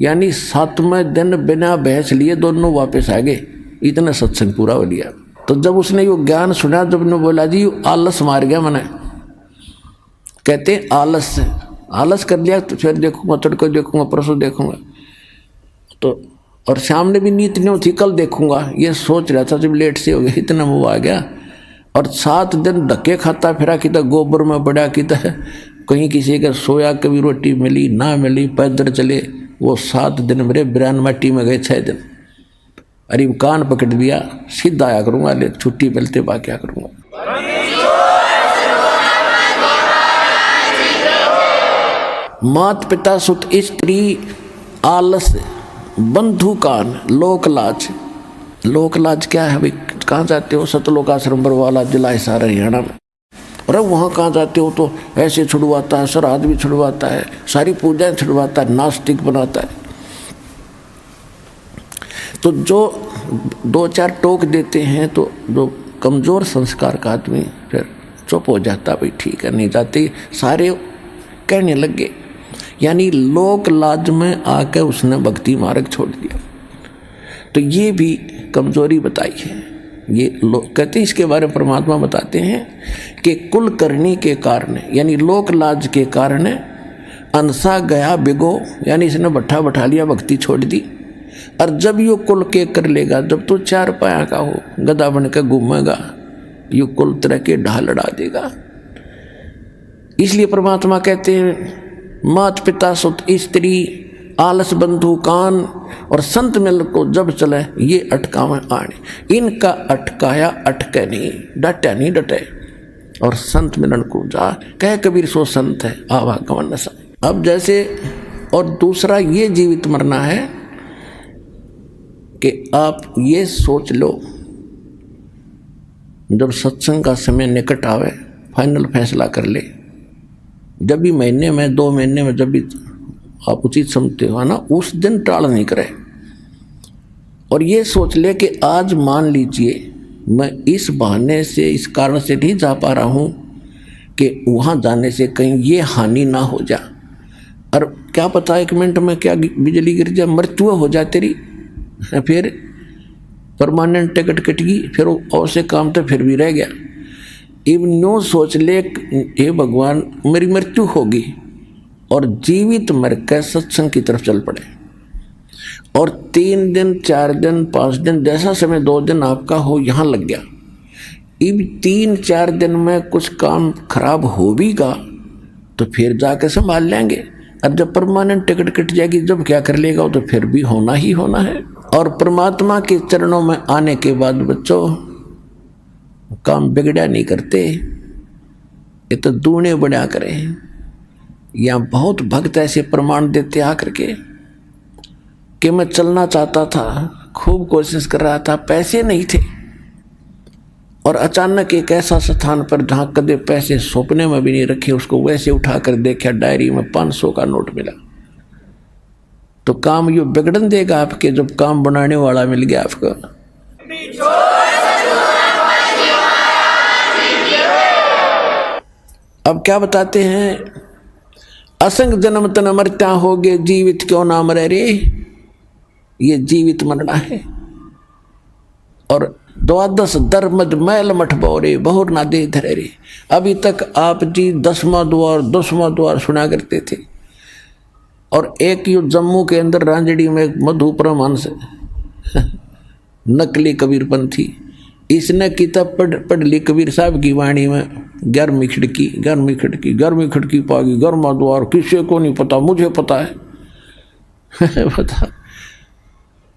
यानी 7वें दिन बिना भैंस लिए दोनों वापस आ गए। इतना सत्संग पूरा हो लिया। तो जब उसने यो ज्ञान सुना, जब ने बोला जी आलस मार गया मैंने, कहते आलस कर लिया, तो फिर देखूंगा, तड़को देखूंगा, परसों देखूंगा। तो और शाम ने भी नींद नहीं थी, कल देखूंगा, ये सोच रहा था। जब लेट से हो गया, इतना मुँह आ गया, और 7 दिन धक्के खाता फिरा, कि गोबर में पड़ा, कि कहीं किसी का सोया, कभी रोटी मिली ना मिली, पैदल चले। वो 7 दिन मेरे बिरान माटी में गए, 6 दिन। अरे कान पकड़ लिया, सीधा आया करूँगा, ले छुट्टी मिलते बा क्या करूँगा। मात पिता सुत स्त्री आलस बंधु कान लोकलाज। लोकलाज क्या है भाई? कहाँ जाते हो? सतलोक आश्रम बरवाला, जिला हिसार, हरियाणा में। अरे वहाँ कहाँ जाते हो? तो ऐसे छुड़वाता है, श्राद्ध भी छुड़वाता है, सारी पूजाएं छुड़वाता है, नास्तिक बनाता है। तो जो 2-4 टोक देते हैं, तो जो कमज़ोर संस्कार का आदमी फिर चुप हो जाता, भाई ठीक है, नहीं जाते, सारे कहने लग गए। यानी लोक लाज में आकर उसने भक्ति मार्ग छोड़ दिया। तो ये भी कमजोरी बताई है। ये लोग कहते हैं, इसके बारे में परमात्मा बताते हैं कि कुल करने के कारण, यानी लोक लाज के कारण अनसा गया बिगो, यानी इसने बट्ठा बैठा लिया, भक्ति छोड़ दी। और जब यो कुल के कर लेगा, जब तो 4 पाया का हो, गधा बन के घूमेगा, यो कुल तरह के ढाल लड़ा देगा। इसलिए परमात्मा कहते हैं, मात पिता सुत स्त्री आलस बंधु कान, और संत मिल को जब चले ये अटकावे आने। इनका अटकाया अटके नहीं, डटे नहीं डटे। और संत मिलन को जा कह कबीर सो संत है आवागमन नशा। अब जैसे, और दूसरा ये जीवित मरना है कि आप ये सोच लो, जब सत्संग का समय निकट आवे, फाइनल फैसला कर ले। जब भी महीने में, 2 महीने में, जब भी आप उचित समझते हो ना, उस दिन टाल नहीं करे। और ये सोच ले कि आज मान लीजिए मैं इस बहाने से, इस कारण से नहीं जा पा रहा हूँ कि वहाँ जाने से कहीं ये हानि ना हो जा। और क्या पता 1 मिनट में क्या बिजली गिर जाए, मृत्यु हो जाए तेरी, फिर परमानेंट टिकट कट गई, फिर और से काम तो फिर भी रह गया। इब नो सोच ले, हे भगवान मेरी मृत्यु होगी, और जीवित मर कर सत्संग की तरफ चल पड़े। और 3 दिन 4 दिन 5 दिन जैसा समय 2 दिन आपका हो यहाँ लग गया। इब 3-4 दिन में कुछ काम खराब हो भी गा तो फिर जाकर संभाल लेंगे। और जब परमानेंट टिकट कट जाएगी, जब क्या कर लेगा, तो फिर भी होना ही होना है। और परमात्मा के चरणों में आने के बाद बच्चों काम बिगड़ा नहीं करते, ये तो दूने बढ़ा करें। या बहुत भक्त ऐसे प्रमाण देते आकर के कि मैं चलना चाहता था, खूब कोशिश कर रहा था, पैसे नहीं थे, और अचानक एक ऐसा स्थान पर जहाँ कदे पैसे सपने में भी नहीं रखे, उसको वैसे उठाकर देखा, डायरी में 500 का नोट मिला। तो काम यो बिगड़न देगा आपके, जब काम बनाने वाला मिल गया आपको। अब क्या बताते हैं, असंग जन्म तन मरत्या होगे, जीवित क्यों ना मरे रे। ये जीवित मरना है। और 12 दरमद मैल मठ बोरे, बहुर ना दे धरे रे। अभी तक आप जी 10वां द्वार 10वां द्वार सुना करते थे। और एक यो जम्मू के अंदर रांजड़ी में एक मधु परमहंस नकली कबीरपंथी। इसने किताब पढ़ ली कबीर साहब की वाणी में, 11वीं खिड़की 11वीं खिड़की 11वीं खिड़की पागी 11वां द्वार, किसी को नहीं पता, मुझे पता है। पता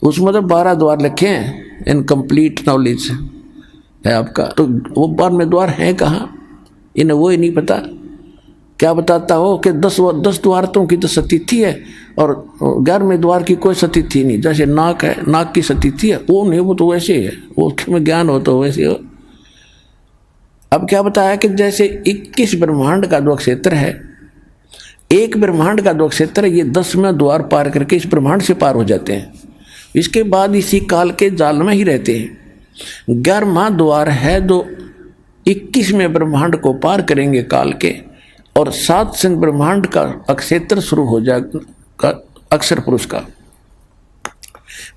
उसमें तो 12 द्वार लिखे हैं, इनकम्प्लीट नॉलेज है आपका। तो वो 12वें द्वार है कहाँ, इन्हें वो ही नहीं पता। क्या बताता हो कि 10 द्वारतों की तो सतिथि है और 11वें द्वार की कोई सतिथि नहीं। जैसे नाक है, नाक की सतिथि है, वो नहीं, वो तो वैसे ही है, वो में ज्ञान हो तो वैसे हो। अब क्या बताया कि जैसे 21 ब्रह्मांड का जो क्षेत्र है, एक ब्रह्मांड का जो क्षेत्र है, ये 10वें द्वार पार करके इस ब्रह्मांड से पार हो जाते हैं। इसके बाद इसी काल के जाल में ही रहते हैं। 11वां द्वार है जो 21वें ब्रह्मांड को पार करेंगे काल के, और 7 संग ब्रह्मांड का अक्षेत्र शुरू हो जाएगा, अक्षर पुरुष का,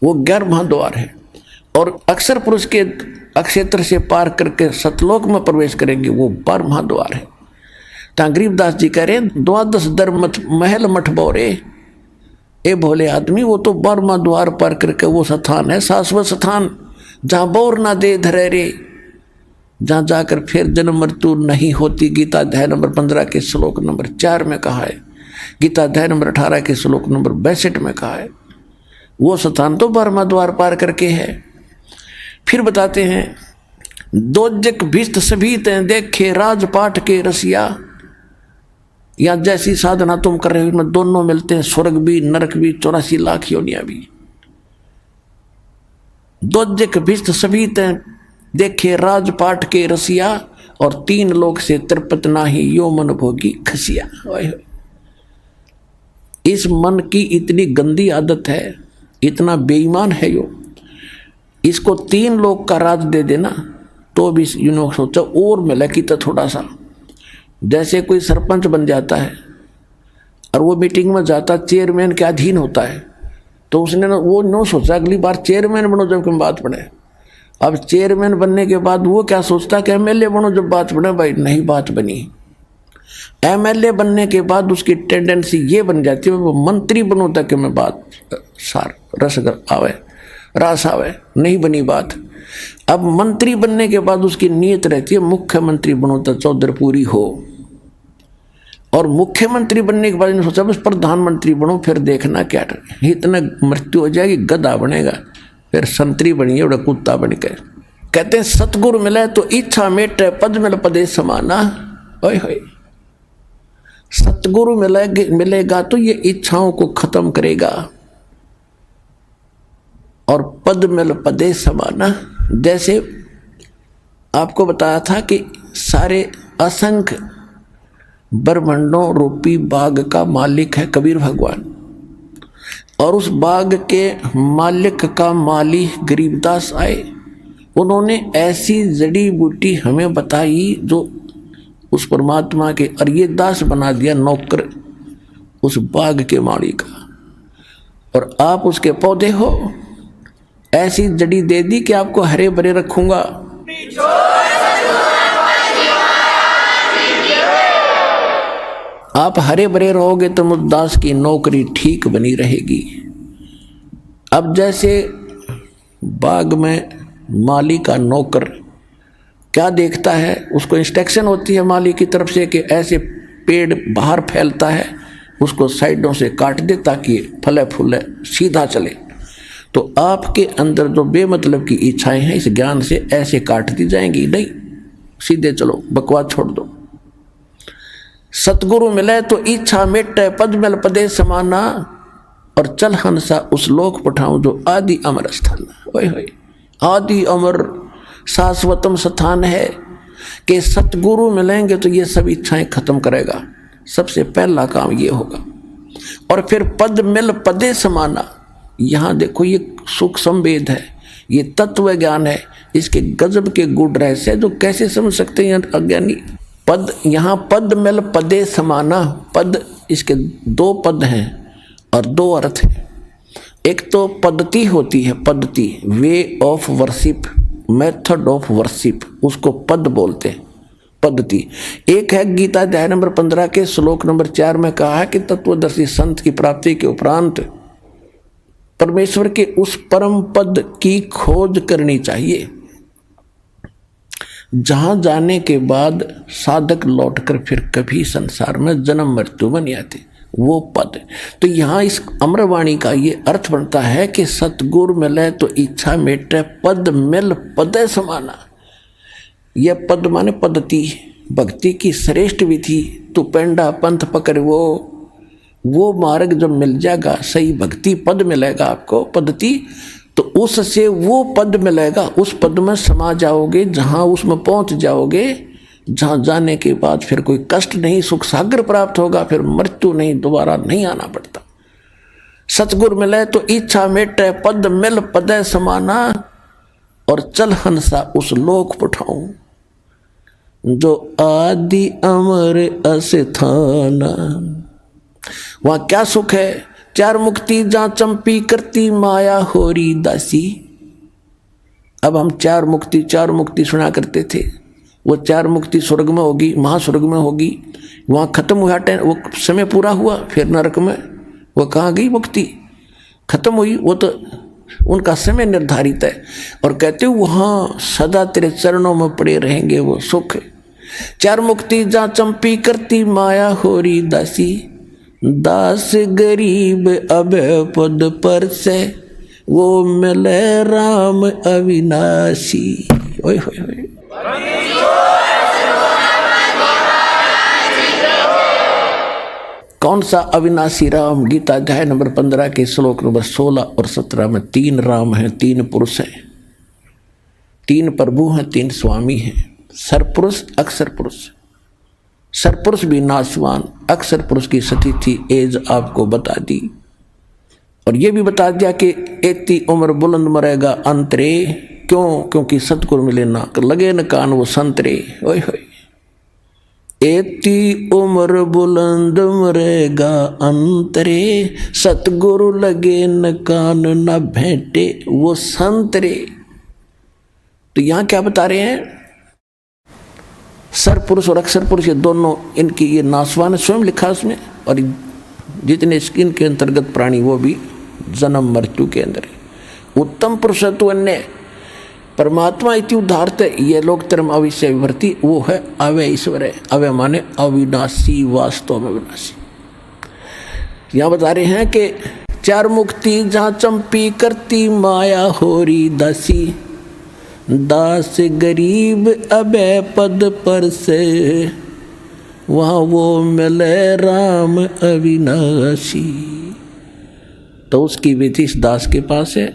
वो 11वां द्वार है। और अक्षर पुरुष के अक्षेत्र से पार करके सतलोक में प्रवेश करेंगे, वो 12वां द्वार है। तो गरीबदास जी कह रहे हैं, 12 दर महल मठ बोरे, ए भोले आदमी, वो तो 12वां द्वार पार करके वो स्थान है, शाश्वत स्थान, जहाँ बोर ना दे धरे रे, जहाँ जाकर फिर जन्म मृत्यु नहीं होती। गीता अध्याय नंबर 15 के श्लोक नंबर 4 में कहा है, गीता अध्याय नंबर 18 के श्लोक नंबर 62 में कहा है। वो स्थान तो 12वां द्वार पार करके है। फिर बताते हैं, दोजक भिस्त सभी ते देखे राजपाट के रसिया, या जैसी साधना तुम कर रहे हो में दोनों मिलते हैं, स्वर्ग भी नरक भी 84 लाख योनिया भी। दोजक भिस्त सभी ते देखे राजपाट के रसिया, और 3 लोक से तृप्त नाही यो मन भोगी खसिया। इस मन की इतनी गंदी आदत है, इतना बेईमान है यो, इसको 3 लोक का राज दे देना तो भी यूँ सोचा और मिला कि तो थोड़ा सा। जैसे कोई सरपंच बन जाता है और वो मीटिंग में जाता, चेयरमैन के अधीन होता है, तो उसने ना वो नो सोचा अगली बार चेयरमैन बनो जब कम बात पड़े। अब चेयरमैन बनने के बाद वो क्या सोचता कि एमएलए बनो जब बात बने, भाई नहीं बात बनी। एमएलए बनने के बाद उसकी टेंडेंसी ये बन जाती है वो मंत्री बनो तक मैं बात सार रस आवे रास आवे, नहीं बनी बात। अब मंत्री बनने के बाद उसकी नीयत रहती है मुख्यमंत्री बनो तो चौधर पूरी हो, और मुख्यमंत्री बनने के बाद इन्होंने सोचा बस प्रधानमंत्री बनो, फिर देखना क्या इतना मृत्यु हो जाएगी, गधा बनेगा, फिर संतरी बनिए बड़ा कुत्ता बन के। कहते हैं सतगुरु मिले तो इच्छा मेटे, पद मिल पदे समाना। ओए होए, सतगुरु मिलेगा तो ये इच्छाओं को खत्म करेगा, और पद मिल पदे समाना। जैसे आपको बताया था कि सारे असंख्य ब्रह्मांडों रूपी बाग का मालिक है कबीर भगवान, और उस बाग के मालिक का माली गरीबदास आए। उन्होंने ऐसी जड़ी बूटी हमें बताई जो उस परमात्मा के, और ये दास बना दिया नौकर उस बाग के माली का, और आप उसके पौधे हो। ऐसी जड़ी दे दी कि आपको हरे भरे रखूंगा। आप हरे भरे रहोगे तो मुद्दास की नौकरी ठीक बनी रहेगी। अब जैसे बाग में माली का नौकर क्या देखता है, उसको इंस्ट्रक्शन होती है माली की तरफ से कि ऐसे पेड़ बाहर फैलता है, उसको साइडों से काट दे ताकि फले फूले सीधा चले। तो आपके अंदर जो बेमतलब की इच्छाएं हैं इस ज्ञान से ऐसे काट दी जाएंगी, नहीं सीधे चलो, बकवास छोड़ दो। सतगुरु मिले तो इच्छा मिटे, पद मिल पदे समाना, और चल हंसा उस लोक पठाऊं जो आदि अमर स्थान। ओए होए, आदि अमर शाश्वतम स्थान है कि सतगुरु मिलेंगे तो ये सब इच्छाएं खत्म करेगा। सबसे पहला काम ये होगा। और फिर पद मिल पदे समाना, यहाँ देखो ये सुख संवेद है, ये तत्व ज्ञान है, इसके गजब के गुण रहस्य जो कैसे समझ सकते हैं अज्ञानी। पद, यहाँ पद मिल पदे समाना, पद इसके 2 पद हैं और 2 अर्थ हैं। एक तो पद्धति होती है, पद्धति way of worship, method of worship, उसको पद बोलते हैं, पद्धति। एक है गीता अध्याय नंबर 15 के श्लोक नंबर 4 में कहा है कि तत्वदर्शी संत की प्राप्ति के उपरांत परमेश्वर के उस परम पद की खोज करनी चाहिए, जहां जाने के बाद साधक लौटकर फिर कभी संसार में जन्म मृत्यु बन जाते, वो पद। तो यहाँ इस अमरवाणी का ये अर्थ बनता है कि सतगुरु मिले तो इच्छा मेटे, पद मिल पदे समाना। यह पद माने पद्धति, भक्ति की श्रेष्ठ विधि। तो पेंडा पंथ पकड़ वो मार्ग जब मिल जाएगा, सही भक्ति पद मिलेगा आपको, पद्धति, तो उससे वो पद मिलेगा, उस पद में समा जाओगे, जहाँ उसमें पहुँच जाओगे, जहाँ जाने के बाद फिर कोई कष्ट नहीं, सुख सागर प्राप्त होगा, फिर मृत्यु नहीं, दोबारा नहीं आना पड़ता। सतगुरु मिले तो इच्छा मेटे, पद मिल पदे समाना, और चल हंसा उस लोक पठाऊं जो आदि अमर अस्थाना। वहां क्या सुख है? चार मुक्ति जहां चंपी करती माया होरी दासी। अब हम चार मुक्ति सुना करते थे, वो चार मुक्ति स्वर्ग में होगी, महास्वर्ग में होगी, वहां खत्म हुआ, वो समय पूरा हुआ, फिर नरक में वो कहाँ गई मुक्ति, खत्म हुई, वो तो उनका समय निर्धारित है। और कहते हो वहाँ सदा तेरे चरणों में पड़े रहेंगे, वो सुख है। चार मुक्ति जहाँ चंपी करती माया होरी दासी, दास गरीब अब पद पर से, वो मिले राम अविनाशी। ओए होए होए, कौन सा अविनाशी राम? गीता अध्याय नंबर 15 के श्लोक नंबर 16 और 17 में 3 राम हैं, 3 पुरुष हैं, 3 प्रभु हैं, 3 स्वामी हैं। सरपुरुष अक्षर पुरुष। सरपुरुष भी नाशवान, अक्षर पुरुष की स्थिति एज आपको बता दी, और ये भी बता दिया कि एती उम्र बुलंद मरेगा अंतरे। क्यों? क्योंकि सतगुरु मिले ना लगे न कान वो संतरे। ओए होए, एती उम्र बुलंद मरेगा अंतरे, सतगुरु लगे न कान न भेंटे वो संतरे। तो यहां क्या बता रहे हैं? सरपुरुष और अक्षर पुरुष ये दोनों, इनकी ये नासवान स्वयं लिखा उसमें, और जितने इनके अंतर्गत प्राणी वो भी जन्म मृत्यु के अंदर है। उत्तम पुरुषत्व अन्य परमात्मा इति उदाहरत, ये लोग तरम अविश्य विभर्ति, वो है अवय ईश्वर है। अवय माने अविनाशी, वास्तव में विनाशी। यहाँ बता रहे हैं कि चार मुक्ति जहाँ चंपी करती माया होरी दासी, दास गरीब अबे पद पर से, वहाँ वो मिले राम अविनाशी। तो उसकी विधि इस दास के पास है,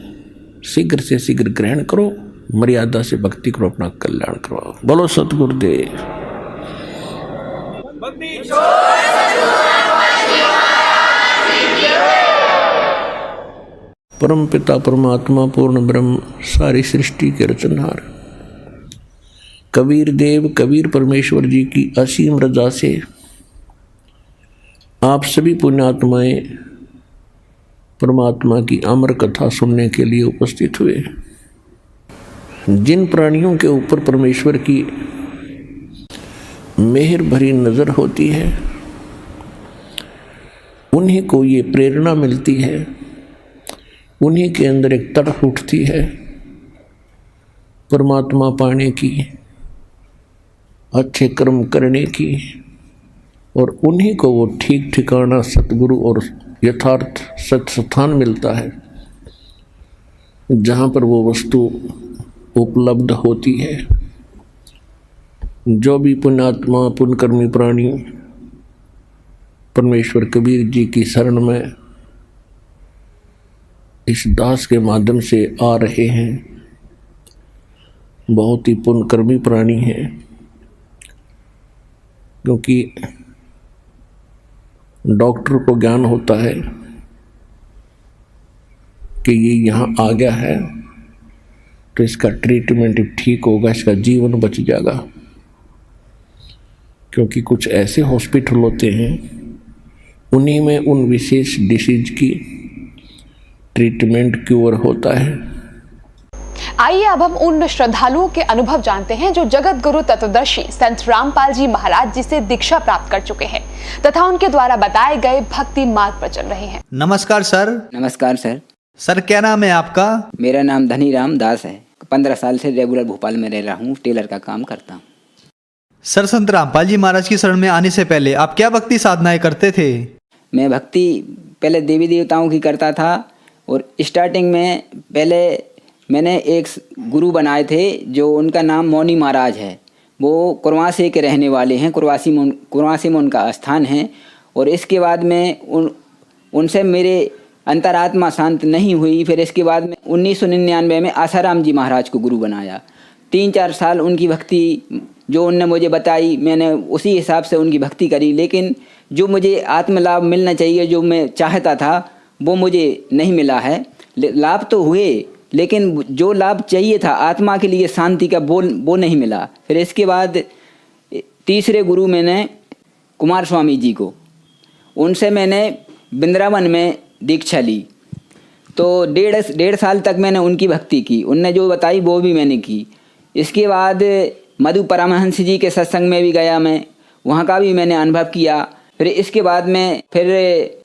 शीघ्र से शीघ्र ग्रहण करो, मर्यादा से भक्ति करो, अपना कल्याण करो। बोलो सतगुरुदेव। परम पिता परमात्मा पूर्ण ब्रह्म सारी सृष्टि के रचनहार कबीर देव कबीर परमेश्वर जी की असीम रजा से आप सभी पुण्यात्माएं परमात्मा की अमर कथा सुनने के लिए उपस्थित हुए। जिन प्राणियों के ऊपर परमेश्वर की मेहर भरी नज़र होती है, उन्हीं को ये प्रेरणा मिलती है, उन्हीं के अंदर एक तड़प उठती है परमात्मा पाने की, अच्छे कर्म करने की, और उन्हीं को वो ठीक ठिकाना सतगुरु और यथार्थ सत्य स्थान मिलता है, जहाँ पर वो वस्तु उपलब्ध होती है। जो भी पुण्यात्मा पुण्यकर्मी प्राणी परमेश्वर कबीर जी की शरण में इस दास के माध्यम से आ रहे हैं, बहुत ही पुण्यकर्मी प्राणी हैं, क्योंकि डॉक्टर को ज्ञान होता है कि ये यहाँ आ गया है तो इसका ट्रीटमेंट ठीक होगा, इसका जीवन बच जाएगा। क्योंकि कुछ ऐसे हॉस्पिटल होते हैं, उन्हीं में उन विशेष डिसीज की ट्रीटमेंट क्योर होता है। आइए अब हम उन श्रद्धालुओं के अनुभव जानते हैं जो जगत गुरु तत्वदर्शी संत रामपाल जी महाराज जी से दीक्षा प्राप्त कर चुके हैं तथा उनके द्वारा बताए गए भक्ति मार्ग पर चल रहे हैं। नमस्कार सर। नमस्कार सर। सर क्या नाम है आपका? मेरा नाम धनीराम दास है। 15 साल से रेगुलर भोपाल में रह रहा हूँ, टेलर का काम करता हूँ। सर संत रामपाल जी महाराज की शरण में आने से पहले आप क्या भक्ति साधनाएं करते थे? मैं भक्ति पहले देवी देवताओं की करता था और स्टार्टिंग में पहले मैंने एक गुरु बनाए थे जो उनका नाम मौनी महाराज है। वो कुरवासे के रहने वाले हैं, कुरवासे में उनका स्थान है। और इसके बाद में उनसे मेरे अंतरात्मा शांत नहीं हुई। फिर इसके बाद में 1999 में आसाराम जी महाराज को गुरु बनाया। 3-4 साल उनकी भक्ति जो उनने मुझे बताई, मैंने उसी हिसाब से उनकी भक्ति करी। लेकिन जो मुझे आत्मलाभ मिलना चाहिए, जो मैं चाहता था, वो मुझे नहीं मिला है। लाभ तो हुए, लेकिन जो लाभ चाहिए था आत्मा के लिए शांति का, वो नहीं मिला। फिर इसके बाद तीसरे गुरु मैंने कुमार स्वामी जी को, उनसे मैंने वृंदावन में दीक्षा ली। तो 1.5 साल तक मैंने उनकी भक्ति की। उनने जो बताई वो भी मैंने की। इसके बाद मधु परमहंस जी के सत्संग में भी गया मैं, वहाँ का भी मैंने अनुभव किया। फिर इसके बाद में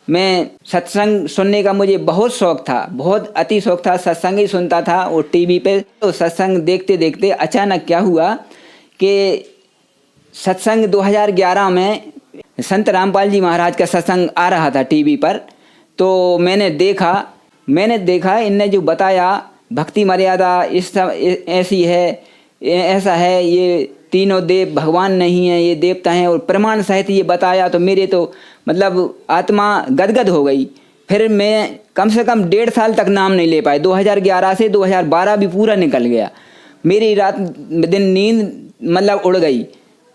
मैं सत्संग सुनने का मुझे बहुत शौक़ था, बहुत अति शौक़ था। सत्संग ही सुनता था और टीवी पे। तो सत्संग देखते देखते अचानक क्या हुआ कि सत्संग 2011 में संत रामपाल जी महाराज का सत्संग आ रहा था टीवी पर। तो मैंने देखा इनने जो बताया भक्ति मर्यादा ऐसी है, ऐसा है, ये तीनों देव भगवान नहीं है, ये देवता हैं, और प्रमाण सहित ये बताया। तो मेरे तो मतलब आत्मा गदगद हो गई। फिर मैं कम से कम 1.5 साल तक नाम नहीं ले पाए। 2011 से 2012 भी पूरा निकल गया। मेरी रात दिन नींद मतलब उड़ गई।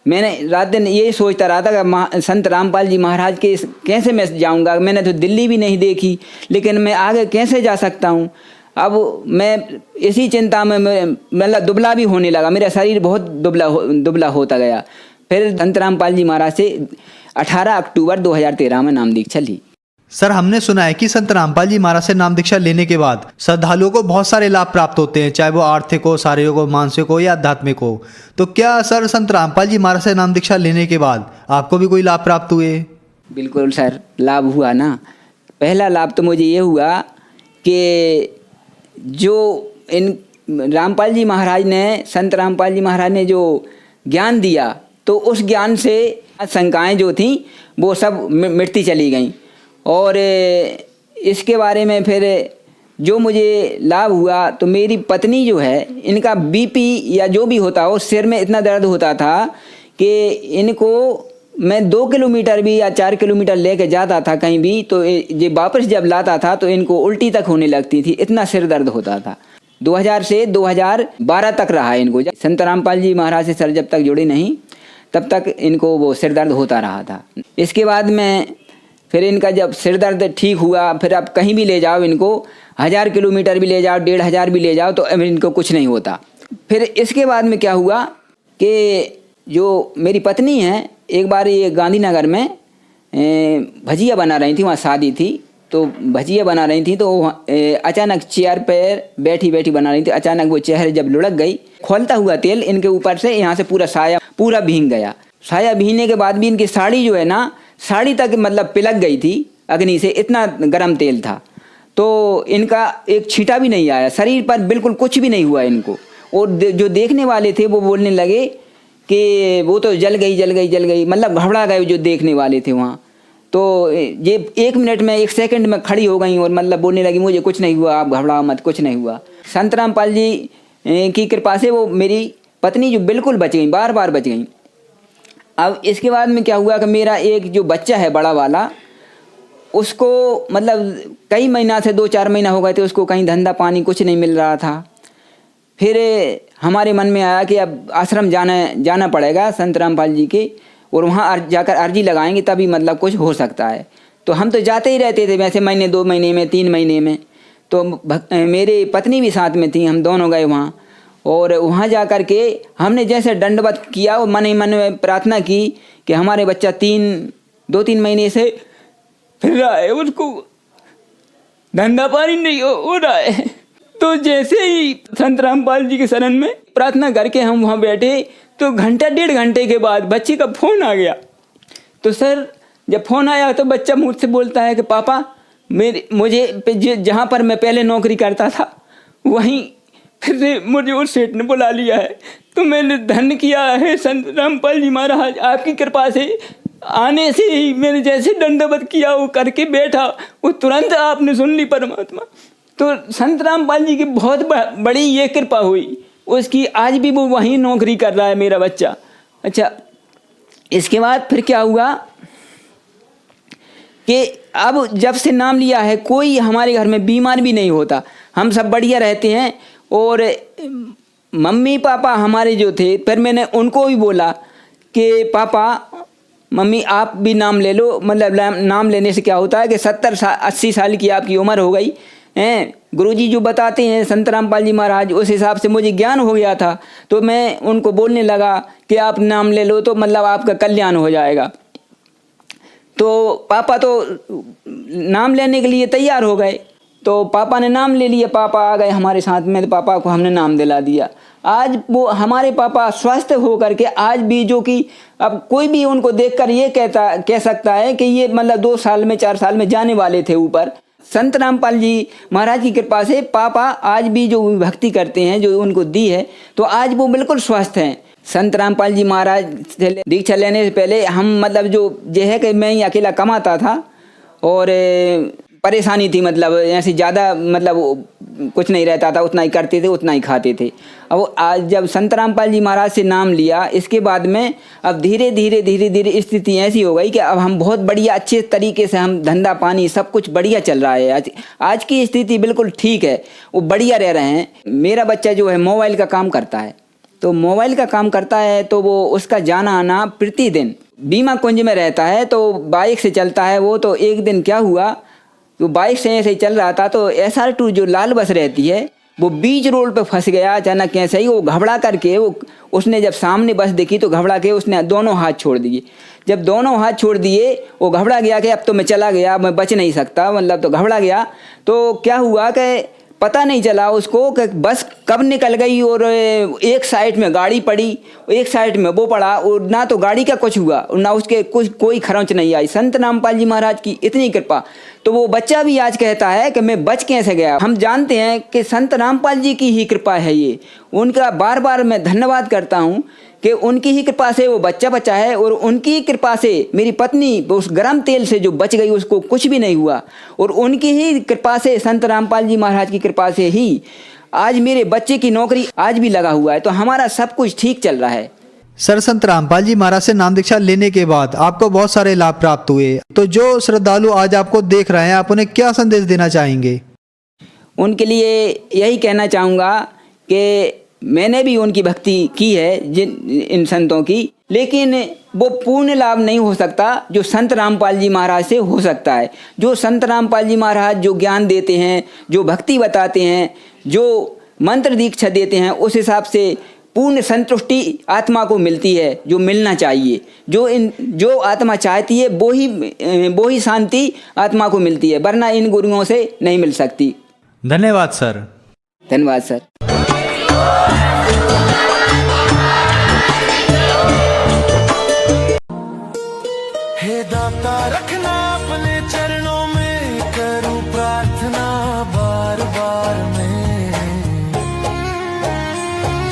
मैंने रात दिन ये सोचता रहा था कि संत रामपाल जी महाराज के कैसे मैं जाऊंगा। मैंने तो दिल्ली भी नहीं देखी, लेकिन मैं आगे कैसे जा सकता हूँ। अब मैं इसी चिंता में मतलब दुबला भी होने लगा। मेरा शरीर बहुत दुबला होता गया। फिर संत रामपाल जी महाराज से 18 अक्टूबर 2013 में नाम दीक्षा ली। सर हमने सुना है कि संत रामपाल जी महाराज से नाम दीक्षा लेने के बाद श्रद्धालुओं को बहुत सारे लाभ प्राप्त होते हैं, चाहे वो आर्थिक हो, शारीरिक हो, मानसिक हो या आध्यात्मिक हो। तो क्या सर संत रामपाल जी महाराज से नाम दीक्षा लेने के बाद आपको भी कोई लाभ प्राप्त हुए? बिल्कुल सर, लाभ हुआ ना। पहला लाभ तो मुझे ये हुआ कि जो इन रामपाल जी महाराज ने, संत रामपाल जी महाराज ने जो ज्ञान दिया, तो उस ज्ञान से शंकाएं जो थीं वो सब मिटती चली गईं। और इसके बारे में फिर जो मुझे लाभ हुआ, तो मेरी पत्नी जो है, इनका बीपी या जो भी होता हो, सिर में इतना दर्द होता था कि इनको मैं 2 किलोमीटर भी या 4 किलोमीटर लेके जाता था कहीं भी, तो ये वापस जब लाता था तो इनको उल्टी तक होने लगती थी, इतना सिर दर्द होता था। 2000 से 2012 तक रहा इनको। संत रामपाल जी महाराज से सर जब तक जुड़े नहीं, तब तक इनको वो सिर दर्द होता रहा था। इसके बाद में फिर इनका जब सिर दर्द ठीक हुआ, फिर आप कहीं भी ले जाओ इनको, 1000 किलोमीटर भी ले जाओ, 1500 भी ले जाओ, तो इनको कुछ नहीं होता। फिर इसके बाद में क्या हुआ कि जो मेरी पत्नी है, एक बार ये गांधीनगर में भजिया बना रही थी, वहाँ शादी थी, तो भजिया बना रही थी, तो अचानक चेयर पर बैठी बैठी बना रही थी। अचानक वो चेहरे जब लुढ़क गई, खोलता हुआ तेल इनके ऊपर से यहाँ से पूरा साया पूरा भीग गया। साया भीगने के बाद भी इनकी साड़ी जो है ना, साड़ी तक मतलब पिलक गई थी अग्नि से, इतना गर्म तेल था। तो इनका एक छींटा भी नहीं आया, शरीर पर बिल्कुल कुछ भी नहीं हुआ इनको। और जो देखने वाले थे वो बोलने लगे कि वो तो जल गई, मतलब घबरा गए जो देखने वाले थे वहाँ। तो ये 1 मिनट में, 1 सेकंड में खड़ी हो गई और मतलब बोलने लगी मुझे कुछ नहीं हुआ, आप घबराओ मत, कुछ नहीं हुआ। संत रामपाल जी की कृपा से वो मेरी पत्नी जो बिल्कुल बच गई, बार बार बच गई। अब इसके बाद में क्या हुआ कि मेरा एक जो बच्चा है बड़ा वाला, उसको मतलब कई महीना से 2-4 महीना हो गए थे, उसको कहीं धंधा पानी कुछ नहीं मिल रहा था। फिर हमारे मन में आया कि अब आश्रम जाना पड़ेगा संत रामपाल जी के, और वहाँ जाकर अर्जी लगाएंगे तभी मतलब कुछ हो सकता है। तो हम तो जाते ही रहते थे वैसे, महीने 2 महीने में, 3 महीने में। तो मेरी पत्नी भी साथ में थी, हम दोनों गए वहाँ। और वहाँ जा कर के हमने जैसे दंडवत किया, और मन ही मन में प्रार्थना की कि हमारे बच्चा 2-3 महीने से फिर रहा है, उसको धंधा पानी नहीं हो रहा है। तो जैसे ही संत रामपाल जी के शरण में प्रार्थना करके हम वहाँ बैठे, तो घंटा 1.5 घंटे के बाद बच्चे का फ़ोन आ गया। तो सर जब फ़ोन आया तो बच्चा मुझसे बोलता है कि पापा मुझे जहाँ पर मैं पहले नौकरी करता था वहीं फिर से मुझे उस सेठ ने बुला लिया है। तो मैंने धन्य किया है संत रामपाल जी महाराज, आपकी कृपा से आने से ही मैंने जैसे दंडवत किया वो करके बैठा, वो तुरंत आपने सुन ली परमात्मा। तो संत रामपाल जी की बहुत बड़ी ये कृपा हुई उसकी, आज भी वो वहीं नौकरी कर रहा है मेरा बच्चा। अच्छा, इसके बाद फिर क्या हुआ कि अब जब से नाम लिया है कोई हमारे घर में बीमार भी नहीं होता, हम सब बढ़िया रहते हैं। और मम्मी पापा हमारे जो थे, फिर मैंने उनको भी बोला कि पापा मम्मी आप भी नाम ले लो, मतलब नाम लेने से क्या होता है कि 70-80 साल की आपकी उम्र हो गई हैं, गुरुजी जो बताते हैं संत रामपाल जी महाराज, उस हिसाब से मुझे ज्ञान हो गया था। तो मैं उनको बोलने लगा कि आप नाम ले लो तो मतलब आपका कल्याण हो जाएगा। तो पापा तो नाम लेने के लिए तैयार हो गए, तो पापा ने नाम ले लिया, पापा आ गए हमारे साथ में, तो पापा को हमने नाम दिला दिया। आज वो हमारे पापा स्वस्थ हो करके आज भी, जो कि अब कोई भी उनको देखकर ये कह सकता है कि ये मतलब 2 साल में 4 साल में जाने वाले थे ऊपर। संत रामपाल जी महाराज की कृपा से पापा आज भी जो भक्ति करते हैं जो उनको दी है, तो आज वो बिल्कुल स्वस्थ हैं। संत रामपाल जी महाराज से दीक्षा लेने से पहले हम मतलब जो ये है कि मैं ही अकेला कमाता था और परेशानी थी, मतलब ऐसे ज़्यादा मतलब कुछ नहीं रहता था, उतना ही करते थे उतना ही खाते थे। अब आज जब संत रामपाल जी महाराज से नाम लिया, इसके बाद में अब धीरे धीरे स्थिति ऐसी हो गई कि अब हम बहुत बढ़िया अच्छे तरीके से हम धंधा पानी सब कुछ बढ़िया चल रहा है। आज की स्थिति बिल्कुल ठीक है, वो बढ़िया रह रहे हैं। मेरा बच्चा जो है मोबाइल का काम करता है, तो मोबाइल का काम करता है तो वो उसका जाना आना प्रतिदिन बीमा कुंज में रहता है, तो बाइक से चलता है वो। तो एक दिन क्या हुआ, तो बाइक से ऐसे ही चल रहा था तो SR2 जो लाल बस रहती है वो बीच रोड पे फंस गया अचानक। कैसे ही वो घबरा करके उसने जब सामने बस देखी तो घबरा के उसने दोनों हाथ छोड़ दिए। जब दोनों हाथ छोड़ दिए वो घबरा गया कि अब तो मैं चला गया, मैं बच नहीं सकता, मतलब तो घबरा गया। तो क्या हुआ कि पता नहीं चला उसको कि बस कब निकल गई और एक साइड में गाड़ी पड़ी, एक साइड में वो पड़ा, और ना तो गाड़ी का कुछ हुआ और ना उसके कोई खरोंच नहीं आई। संत रामपाल जी महाराज की इतनी कृपा। तो वो बच्चा भी आज कहता है कि मैं बच कैसे गया। हम जानते हैं कि संत रामपाल जी की ही कृपा है ये, उनका बार बार मैं धन्यवाद करता हूँ कि उनकी ही कृपा से वो बच्चा बचा है, और उनकी कृपा से मेरी पत्नी उस गर्म तेल से जो बच गई उसको कुछ भी नहीं हुआ, और उनकी ही कृपा से संत रामपाल जी महाराज की कृपा से ही आज मेरे बच्चे की नौकरी आज भी लगा हुआ है। तो हमारा सब कुछ ठीक चल रहा है। सर, संत रामपाल जी महाराज से नाम दीक्षा लेने के बाद आपको बहुत सारे लाभ प्राप्त हुए, तो जो श्रद्धालु आज आपको देख रहे हैं आप उन्हें क्या संदेश देना चाहेंगे? उनके लिए यही कहना चाहूँगा कि मैंने भी उनकी भक्ति की है इन संतों की, लेकिन वो पूर्ण लाभ नहीं हो सकता जो संत रामपाल जी महाराज से हो सकता है। जो संत रामपाल जी महाराज जो ज्ञान देते हैं, जो भक्ति बताते हैं, जो मंत्र दीक्षा देते हैं, उस हिसाब से पूर्ण संतुष्टि आत्मा को मिलती है जो मिलना चाहिए। जो आत्मा चाहती है वो ही शांति आत्मा को मिलती है, वरना इन गुरुओं से नहीं मिल सकती। धन्यवाद सर। धन्यवाद सर। हे दाता रखना अपने चरणों में, करूं प्रार्थना बार बार में,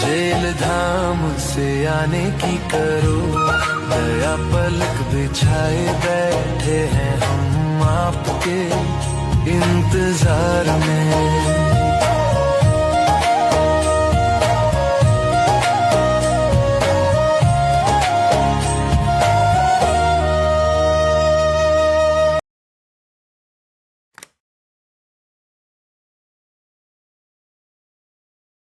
जेल धाम से आने की करो दया, पलक बिछाए बैठे हैं हम आपके इंतजार में।